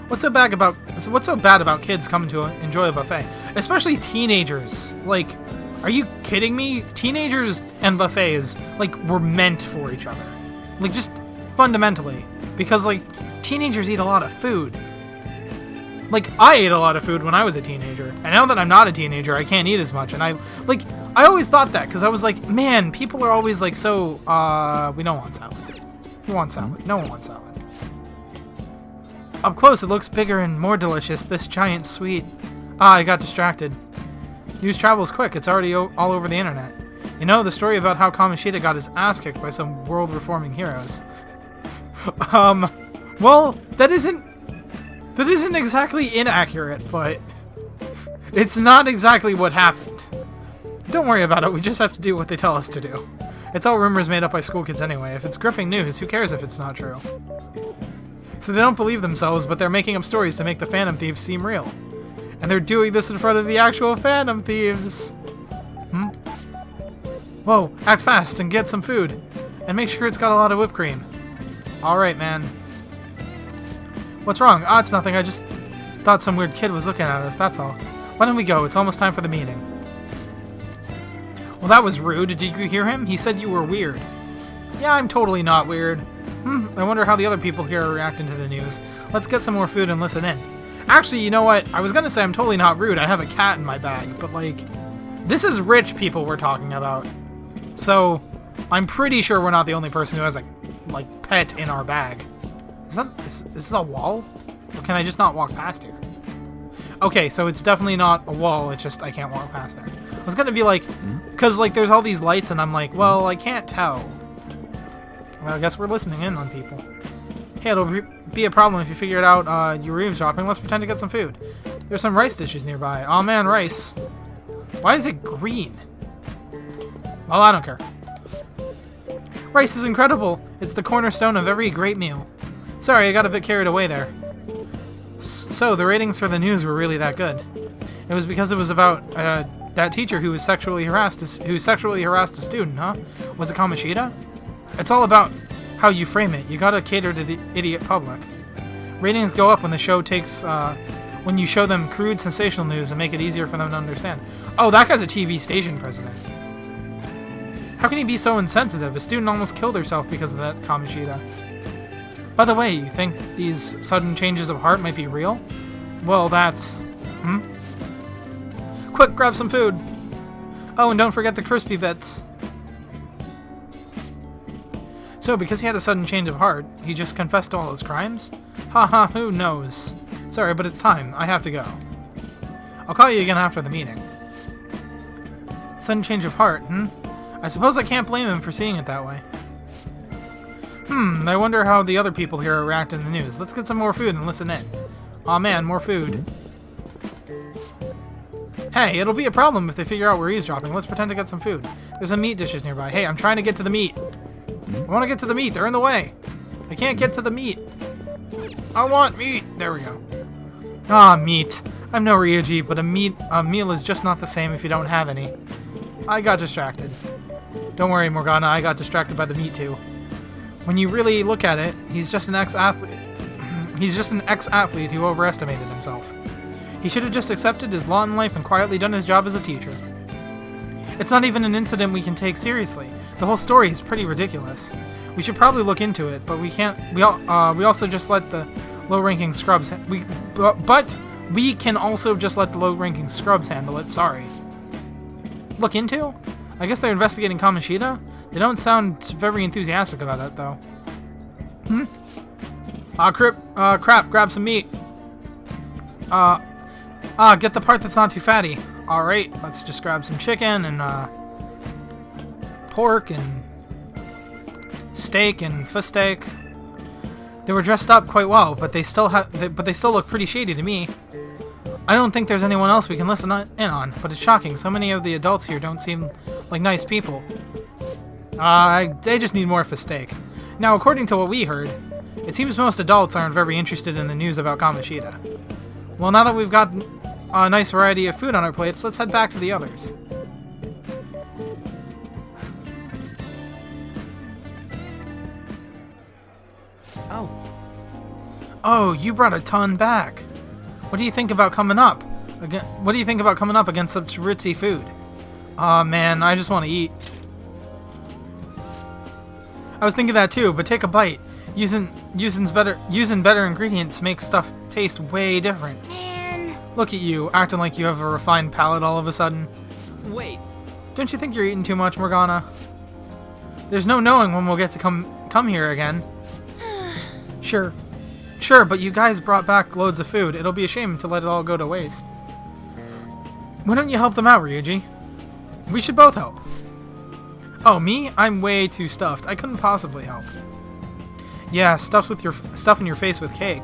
What's so bad about kids coming to enjoy a buffet? Especially teenagers. Like, are you kidding me? Teenagers and buffets, like, were meant for each other. Like, just fundamentally. Because, like, teenagers eat a lot of food. Like, I ate a lot of food when I was a teenager, and now that I'm not a teenager, I can't eat as much, and I always thought that, because I was like, man, people are always like, so, we don't want salad. We want salad. No one wants salad. Up close, it looks bigger and more delicious, this giant sweet. I got distracted. News travels quick, it's already all over the internet. You know, the story about how Kamoshida got his ass kicked by some world-reforming heroes. Well, that isn't exactly inaccurate, but it's not exactly what happened. Don't worry about it, we just have to do what they tell us to do. It's all rumors made up by school kids anyway. If it's gripping news, who cares if it's not true? So they don't believe themselves, but they're making up stories to make the Phantom Thieves seem real. And they're doing this in front of the actual Phantom Thieves. Whoa, act fast and get some food. And make sure it's got a lot of whipped cream. Alright, man. What's wrong? Oh, it's nothing. I just thought some weird kid was looking at us, that's all. Why don't we go? It's almost time for the meeting. Well, that was rude. Did you hear him? He said you were weird. Yeah, I'm totally not weird. I wonder how the other people here are reacting to the news. Let's get some more food and listen in. Actually, you know what? I was gonna say I'm totally not rude. I have a cat in my bag, but like, This is rich people we're talking about. So, I'm pretty sure we're not the only person who has a, like, pet in our bag. Is this a wall? Or can I just not walk past here? Okay, so it's definitely not a wall, it's just I can't walk past there. I was gonna be like, because, like, there's all these lights and I'm like, well, I can't tell. Well, I guess we're listening in on people. Hey, it'll be a problem if you figure it out you were eavesdropping. Let's pretend to get some food. There's some rice dishes nearby. Aw, man, rice. Why is it green? Well, I don't care. Rice is incredible. It's the cornerstone of every great meal. Sorry, I got a bit carried away there. So, the ratings for the news were really that good. It was because it was about that teacher who sexually harassed a student, huh? Was it Kamoshida? It's all about how you frame it. You gotta cater to the idiot public. Ratings go up when the show takes, when you show them crude, sensational news and make it easier for them to understand. Oh, that guy's a TV station president. How can he be so insensitive? A student almost killed herself because of that, Kamoshida. By the way, you think these sudden changes of heart might be real? Well, that's... Quick, grab some food! Oh, and don't forget the crispy bits. So, because he had a sudden change of heart, he just confessed to all his crimes? Haha, who knows? Sorry, but it's time. I have to go. I'll call you again after the meeting. Sudden change of heart, I suppose I can't blame him for seeing it that way. I wonder how the other people here react in the news. Let's get some more food and listen in. Aw man, more food. Hey, it'll be a problem if they figure out we're eavesdropping. Let's pretend to get some food. There's some meat dishes nearby. Hey, I'm trying to get to the meat. I want to get to the meat. They're in the way. I can't get to the meat. I want meat. There we go. Ah, meat. I'm no Ryuji, but a meal is just not the same if you don't have any. I got distracted. Don't worry, Morgana. I got distracted by the meat too. When you really look at it, he's just an ex-athlete. He's just an ex-athlete who overestimated himself. He should have just accepted his lot in life and quietly done his job as a teacher. It's not even an incident we can take seriously. The whole story is pretty ridiculous. We should probably look into it, but we can't. We also just let the low-ranking scrubs. But we can also just let the low-ranking scrubs handle it. Sorry. Look into? I guess they're investigating Kamoshida? They don't sound very enthusiastic about that, though. Crap, grab some meat. Get the part that's not too fatty. Alright, let's just grab some chicken and, pork and steak and fish steak. They were dressed up quite well, but they still look pretty shady to me. I don't think there's anyone else we can listen in on, but it's shocking. So many of the adults here don't seem like nice people. They just need more for steak. Now, according to what we heard, it seems most adults aren't very interested in the news about Kamoshida. Well, now that we've got a nice variety of food on our plates, let's head back to the others. Oh, you brought a ton back. What do you think about coming up? What do you think about coming up against such ritzy food? Aw, man, I just want to eat. I was thinking that too, but take a bite. Using better ingredients makes stuff taste way different. Man. Look at you, acting like you have a refined palate all of a sudden. Wait. Don't you think you're eating too much, Morgana? There's no knowing when we'll get to come here again. Sure, but you guys brought back loads of food. It'll be a shame to let it all go to waste. Why don't you help them out, Ryuji? We should both help. Oh, me? I'm way too stuffed. I couldn't possibly help. Yeah, stuff in your face with cake.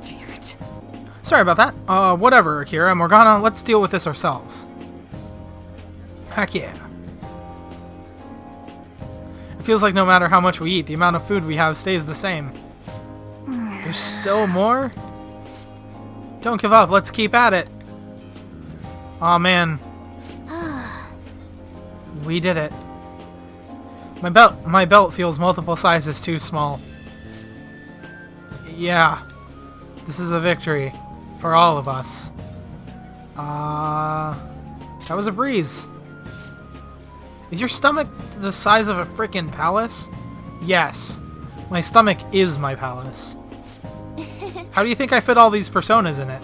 Damn it. Sorry about that. Whatever, Akira. Morgana, let's deal with this ourselves. Heck yeah. It feels like no matter how much we eat, the amount of food we have stays the same. There's still more? Don't give up. Let's keep at it. Aw, man. We did it. My belt feels multiple sizes too small. Yeah. This is a victory. For all of us. That was a breeze. Is your stomach the size of a frickin' palace? Yes. My stomach is my palace. How do you think I fit all these personas in it?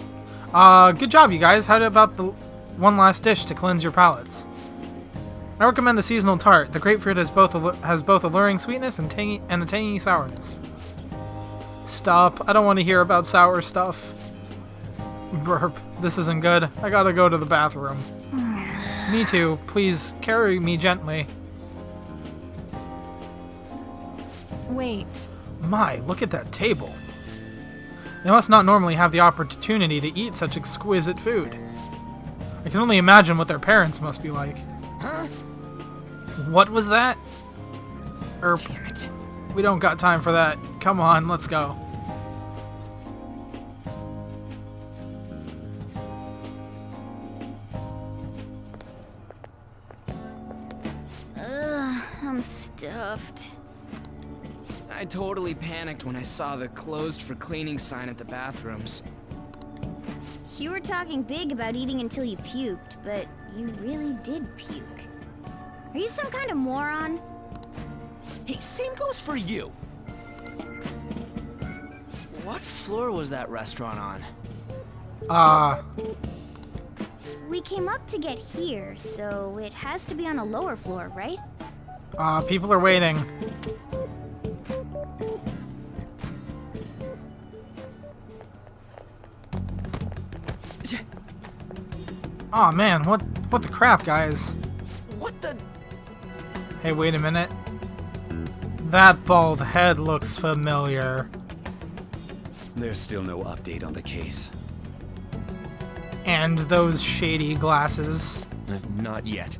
Good job, you guys. How about the one last dish to cleanse your palates. I recommend the seasonal tart. The grapefruit has both alluring sweetness and a tangy sourness. Stop. I don't want to hear about sour stuff. Burp. This isn't good. I gotta go to the bathroom. Me too. Please carry me gently. Wait. My, look at that table. They must not normally have the opportunity to eat such exquisite food. I can only imagine what their parents must be like. Huh? What was that? Damn it. We don't got time for that. Come on, let's go. I'm stuffed. I totally panicked when I saw the closed for cleaning sign at the bathrooms. You were talking big about eating until you puked, but you really did puke. Are you some kind of moron? Hey, same goes for you. What floor was that restaurant on? We came up to get here, so it has to be on a lower floor, right? People are waiting. Aw, man, what the crap, guys? What the? Hey, wait a minute. That bald head looks familiar. There's still no update on the case. And those shady glasses. Not yet.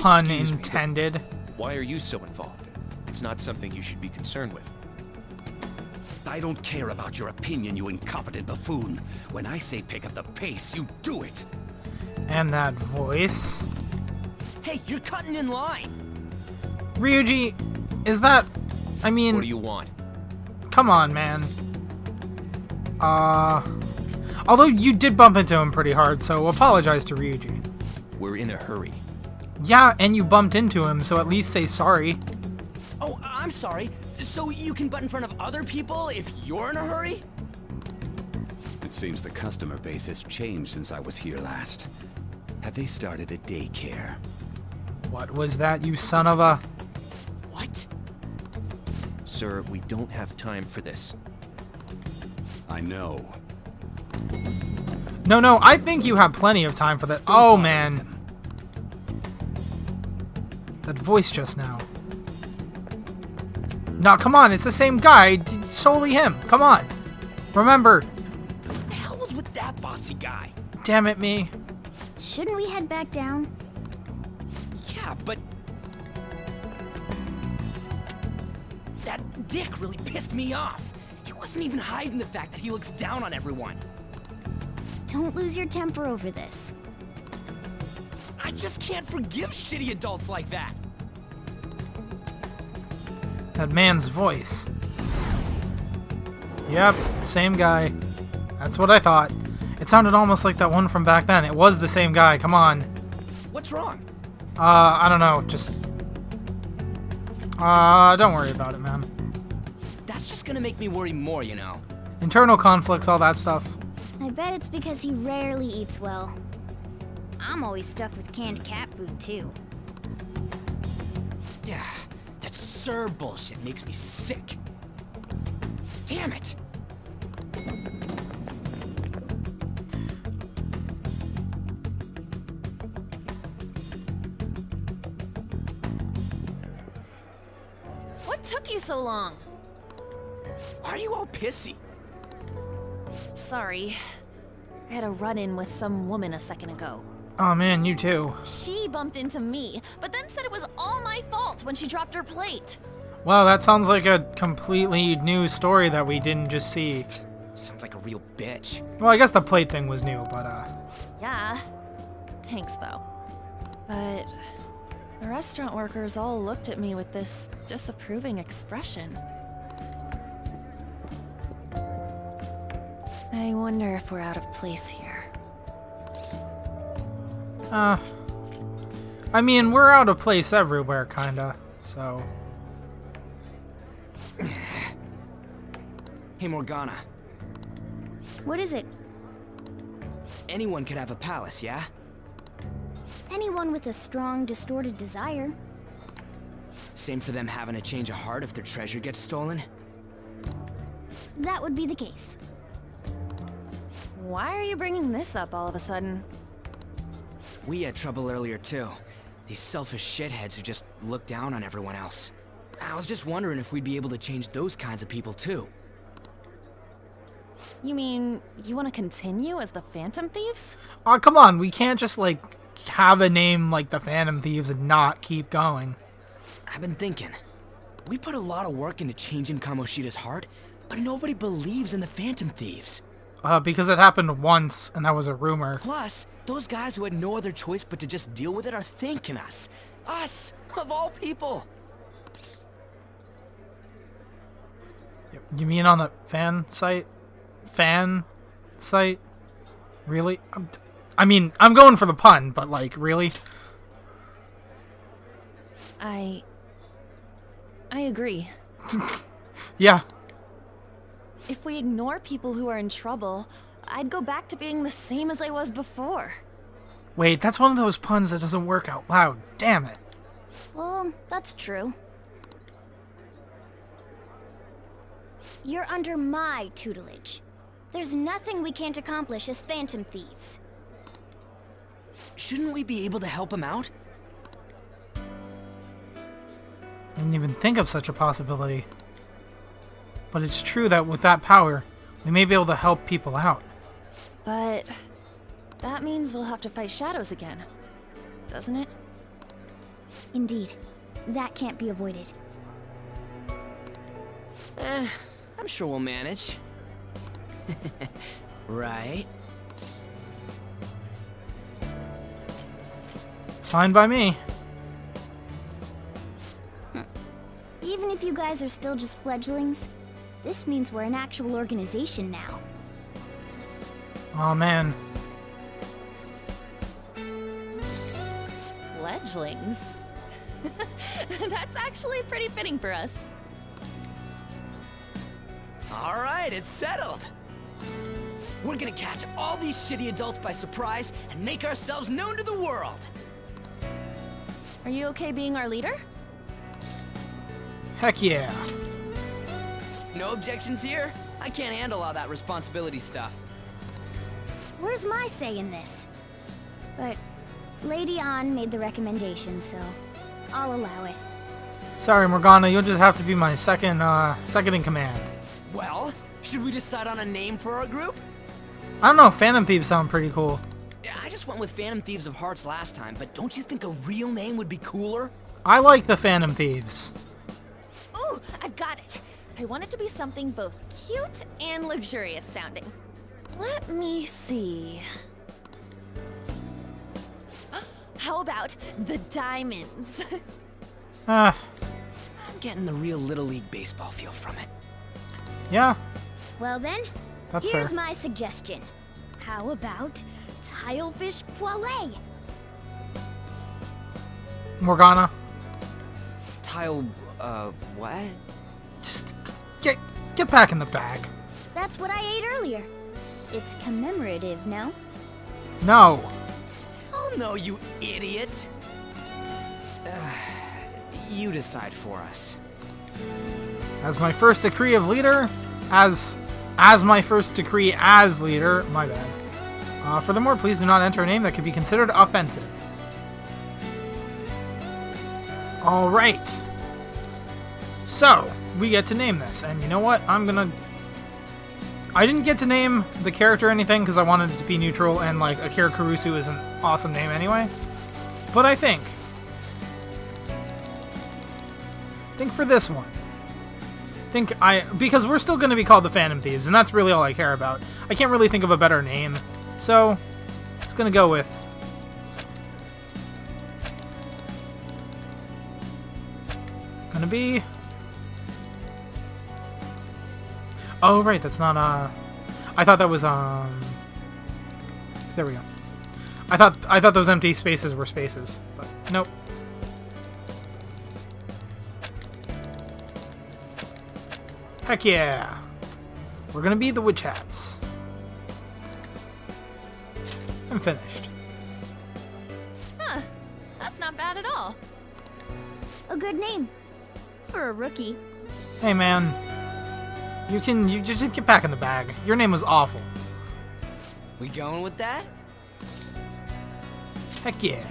Pun Excuse me, but intended. why are you so involved? It's not something you should be concerned with. I don't care about your opinion, you incompetent buffoon. When I say pick up the pace, you do it. And that voice. Hey, you're cutting in line. Ryuji, is that... I mean... What do you want? Come on, man. Although you did bump into him pretty hard, so apologize to Ryuji. We're in a hurry. Yeah, and you bumped into him, so at least say sorry. Oh, I'm sorry. So you can butt in front of other people if you're in a hurry? It seems the customer base has changed since I was here last. Have they started a daycare? What was that, you son of a... What? Sir, we don't have time for this. I know. No, I think you have plenty of time for that. Oh, man. That voice just now. No, come on, it's the same guy. Solely him. Come on. Remember. What the hell was with that bossy guy? Damn it, me. Shouldn't we head back down? Yeah, but... that dick really pissed me off. He wasn't even hiding the fact that he looks down on everyone. Don't lose your temper over this. I just can't forgive shitty adults like that. That man's voice. Yep, same guy. That's what I thought. It sounded almost like that one from back then. It was the same guy, come on. What's wrong? I don't know, just... don't worry about it, man. That's just gonna make me worry more, you know. Internal conflicts, all that stuff. I bet it's because he rarely eats well. I'm always stuck with canned cat food, too. Yeah, that Sir bullshit makes me sick. Damn it! What took you so long? Why are you all pissy? Sorry. I had a run-in with some woman a second ago. Oh man, you too. She bumped into me, but then said it was all my fault when she dropped her plate. Well, that sounds like a completely new story that we didn't just see. Sounds like a real bitch. Well, I guess the plate thing was new, but Yeah. Thanks, though. But the restaurant workers all looked at me with this disapproving expression. I wonder if we're out of place here. I mean, we're out of place everywhere, kinda, so... Hey, Morgana. What is it? anyone could have a palace, yeah? Anyone with a strong, distorted desire. Same for them having a change of heart if their treasure gets stolen? That would be the case. Why are you bringing this up all of a sudden? We had trouble earlier too. These selfish shitheads who just look down on everyone else. I was just wondering if we'd be able to change those kinds of people too. You mean, you want to continue as the Phantom Thieves? Oh, come on. We can't just, like, have a name like the Phantom Thieves and not keep going. I've been thinking. We put a lot of work into changing Kamoshida's heart, but nobody believes in the Phantom Thieves. Because it happened once, and that was a rumor. Plus, those guys who had no other choice but to just deal with it are thanking us. Us, of all people. You mean on the fan site? Fan site? Really? I mean, I'm going for the pun, but like, really? I agree. Yeah. If we ignore people who are in trouble, I'd go back to being the same as I was before. Wait, that's one of those puns that doesn't work out loud. Damn it. Well, that's true. You're under my tutelage. There's nothing we can't accomplish as Phantom Thieves. Shouldn't we be able to help him out? I didn't even think of such a possibility. But it's true that with that power, we may be able to help people out. But that means we'll have to fight shadows again, doesn't it? Indeed. That can't be avoided. I'm sure we'll manage. Right? Fine by me. Even if you guys are still just fledglings, this means we're an actual organization now. Oh man. Fledglings? That's actually pretty fitting for us. All right, it's settled. We're gonna catch all these shitty adults by surprise and make ourselves known to the world. Are you okay being our leader? Heck yeah. No objections here? I can't handle all that responsibility stuff. Where's my say in this? But Lady An made the recommendation, so I'll allow it. Sorry, Morgana, you'll just have to be my second in command. Well, should we decide on a name for our group? I don't know, Phantom Thieves sound pretty cool. Yeah, I just went with Phantom Thieves of Hearts last time, but don't you think a real name would be cooler? I like the Phantom Thieves. Ooh, I've got it. I want it to be something both cute and luxurious sounding. Let me see. How about the Diamonds? Ah, I'm getting the real Little League Baseball feel from it. yeah, Well then, that's here's fair. my suggestion. How about Tilefish Poilé? Morgana, What? just get back in the bag. That's what I ate earlier. It's commemorative, no? No. Oh no, you idiot! You decide for us. As my first decree of leader, as my first decree as leader, my bad. Furthermore, please do not enter a name that could be considered offensive. All right. So, we get to name this, and you know what? I didn't get to name the character or anything because I wanted it to be neutral, and like Akira Kurusu is an awesome name anyway. But I think for this one, because we're still going to be called the Phantom Thieves, and that's really all I care about. I can't really think of a better name, so it's going to go with gonna be. Oh right, that's not I thought that was there we go. I thought those empty spaces were spaces, but nope. Heck yeah. We're gonna be the Witch Hats. and finished. Huh. That's not bad at all. A good name. For a rookie. Hey man, you just get back in the bag. Your name was awful. We going with that? Heck yeah.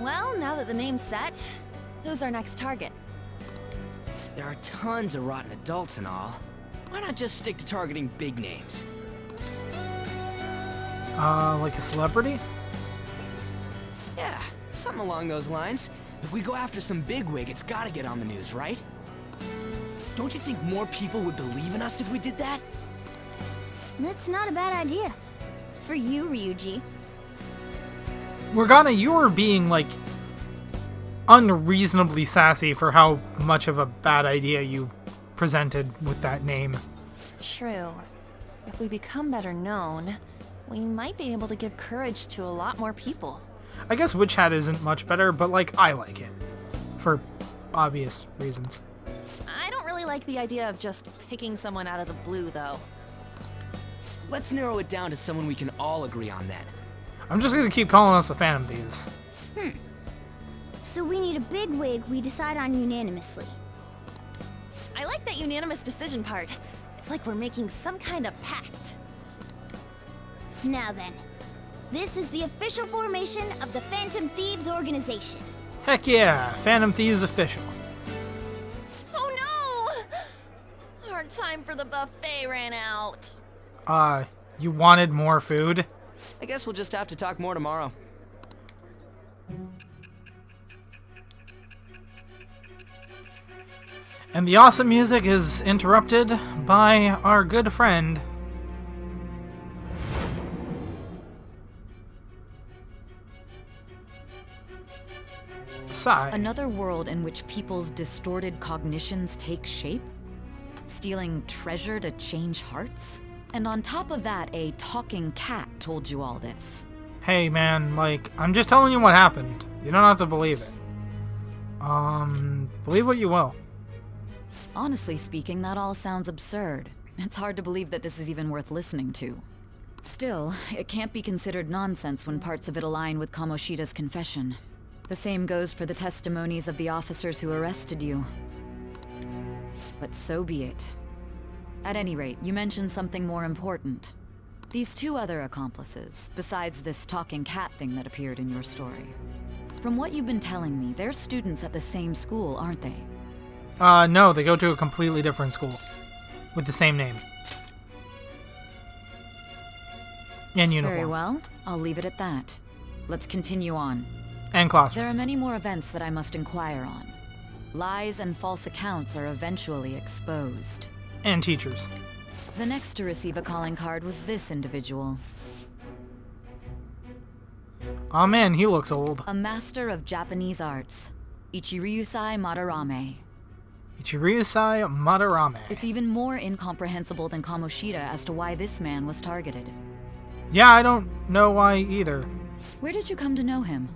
Well, now that the name's set, who's our next target? There are tons of rotten adults and all. Why not just stick to targeting big names? Like a celebrity? Yeah, something along those lines. If we go after some bigwig, it's gotta get on the news, right? Don't you think more people would believe in us if we did that? That's not a bad idea. For you, Ryuji. Morgana, you were being, like, unreasonably sassy for how much of a bad idea you presented with that name. True. If we become better known, we might be able to give courage to a lot more people. I guess Witch Hat isn't much better, but, like, I like it. For obvious reasons. I don't really like the idea of just picking someone out of the blue, though. Let's narrow it down to someone we can all agree on then. I'm just gonna keep calling us the Phantom Thieves. So we need a big wig we decide on unanimously. I like that unanimous decision part. It's like we're making some kind of pact. Now then, this is the official formation of the Phantom Thieves organization. Heck yeah, Phantom Thieves official. Oh no! Our time for the buffet ran out. You wanted more food? I guess we'll just have to talk more tomorrow. And the awesome music is interrupted by our good friend Sai. Another world in which people's distorted cognitions take shape? Stealing treasure to change hearts? And on top of that, a talking cat told you all this. Hey man, like, I'm just telling you what happened. You don't have to believe it. Believe what you will. Honestly speaking, that all sounds absurd. It's hard to believe that this is even worth listening to. Still, it can't be considered nonsense when parts of it align with Kamoshida's confession. The same goes for the testimonies of the officers who arrested you. But so be it. At any rate, you mentioned something more important. These two other accomplices, besides this talking cat thing that appeared in your story. From what you've been telling me, they're students at the same school, aren't they? No, they go to a completely different school. With the same name. And uniform. Very well, I'll leave it at that. Let's continue on. And classrooms. There are many more events that I must inquire on. Lies and false accounts are eventually exposed. And teachers. The next to receive a calling card was this individual. Aw man, he looks old. A master of Japanese arts, Ichiryusai Madarame. Ichiryusai Madarame. It's even more incomprehensible than Kamoshida as to why this man was targeted. Yeah, I don't know why either. Where did you come to know him?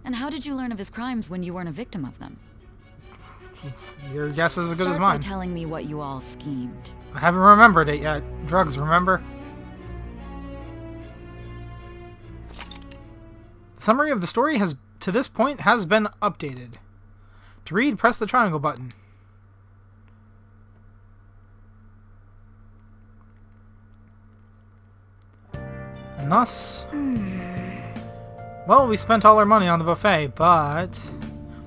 And how did you learn of his crimes when you weren't a victim of them? Your guess is as good as Start mine. by telling me what you all schemed. I haven't remembered it yet. Drugs, remember? The summary of the story has, to this point, has been updated. To read, press the triangle button. And thus... Well, we spent all our money on the buffet, but...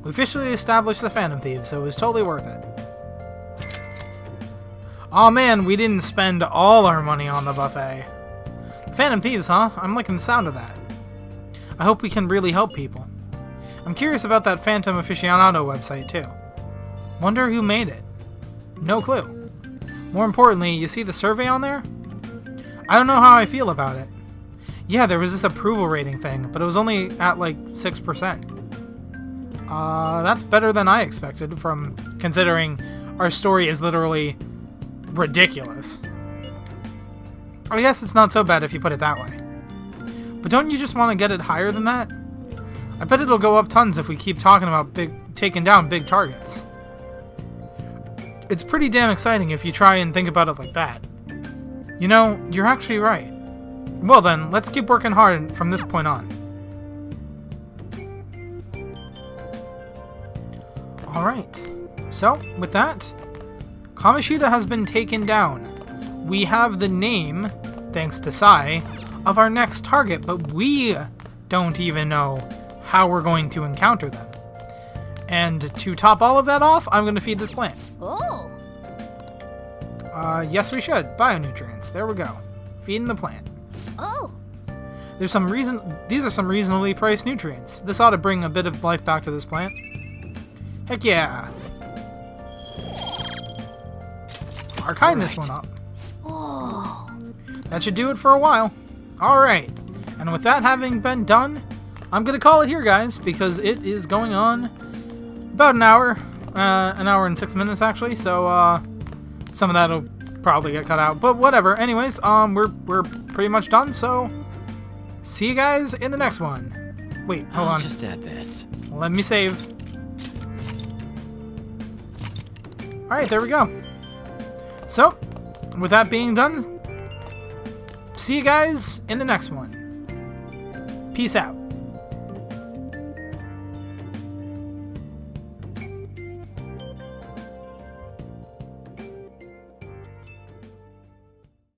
we officially established the Phantom Thieves, so it was totally worth it. Aw man, we didn't spend all our money on the buffet. Phantom Thieves, huh? I'm liking the sound of that. I hope we can really help people. I'm curious about that Phantom Aficionado website, too. Wonder who made it. No clue. More importantly, you see the survey on there? I don't know how I feel about it. Yeah, there was this approval rating thing, but it was only at like 6%. That's better than I expected, from considering our story is literally ridiculous. I guess it's not so bad if you put it that way. But don't you just want to get it higher than that? I bet it'll go up tons if we keep talking about taking down big targets. It's pretty damn exciting if you try and think about it like that. You know, you're actually right. Well then, let's keep working hard from this point on. Alright, so with that, Kamoshida has been taken down. We have the name, thanks to Sai, of our next target, but we don't even know how we're going to encounter them. And to top all of that off, I'm going to feed this plant. Oh! Yes we should. Bionutrients. There we go. Feeding the plant. Oh! These are some reasonably priced nutrients. This ought to bring a bit of life back to this plant. Heck yeah! Our kindness went up. Oh! That should do it for a while. Alright. And with that having been done, I'm going to call it here, guys, because it is going on about an hour and 6 minutes, actually, so, some of that'll probably get cut out, but whatever. Anyways, we're pretty much done, so see you guys in the next one. Wait, hold on. I'll just add this. Let me save. Alright, there we go. So, with that being done, see you guys in the next one. Peace out.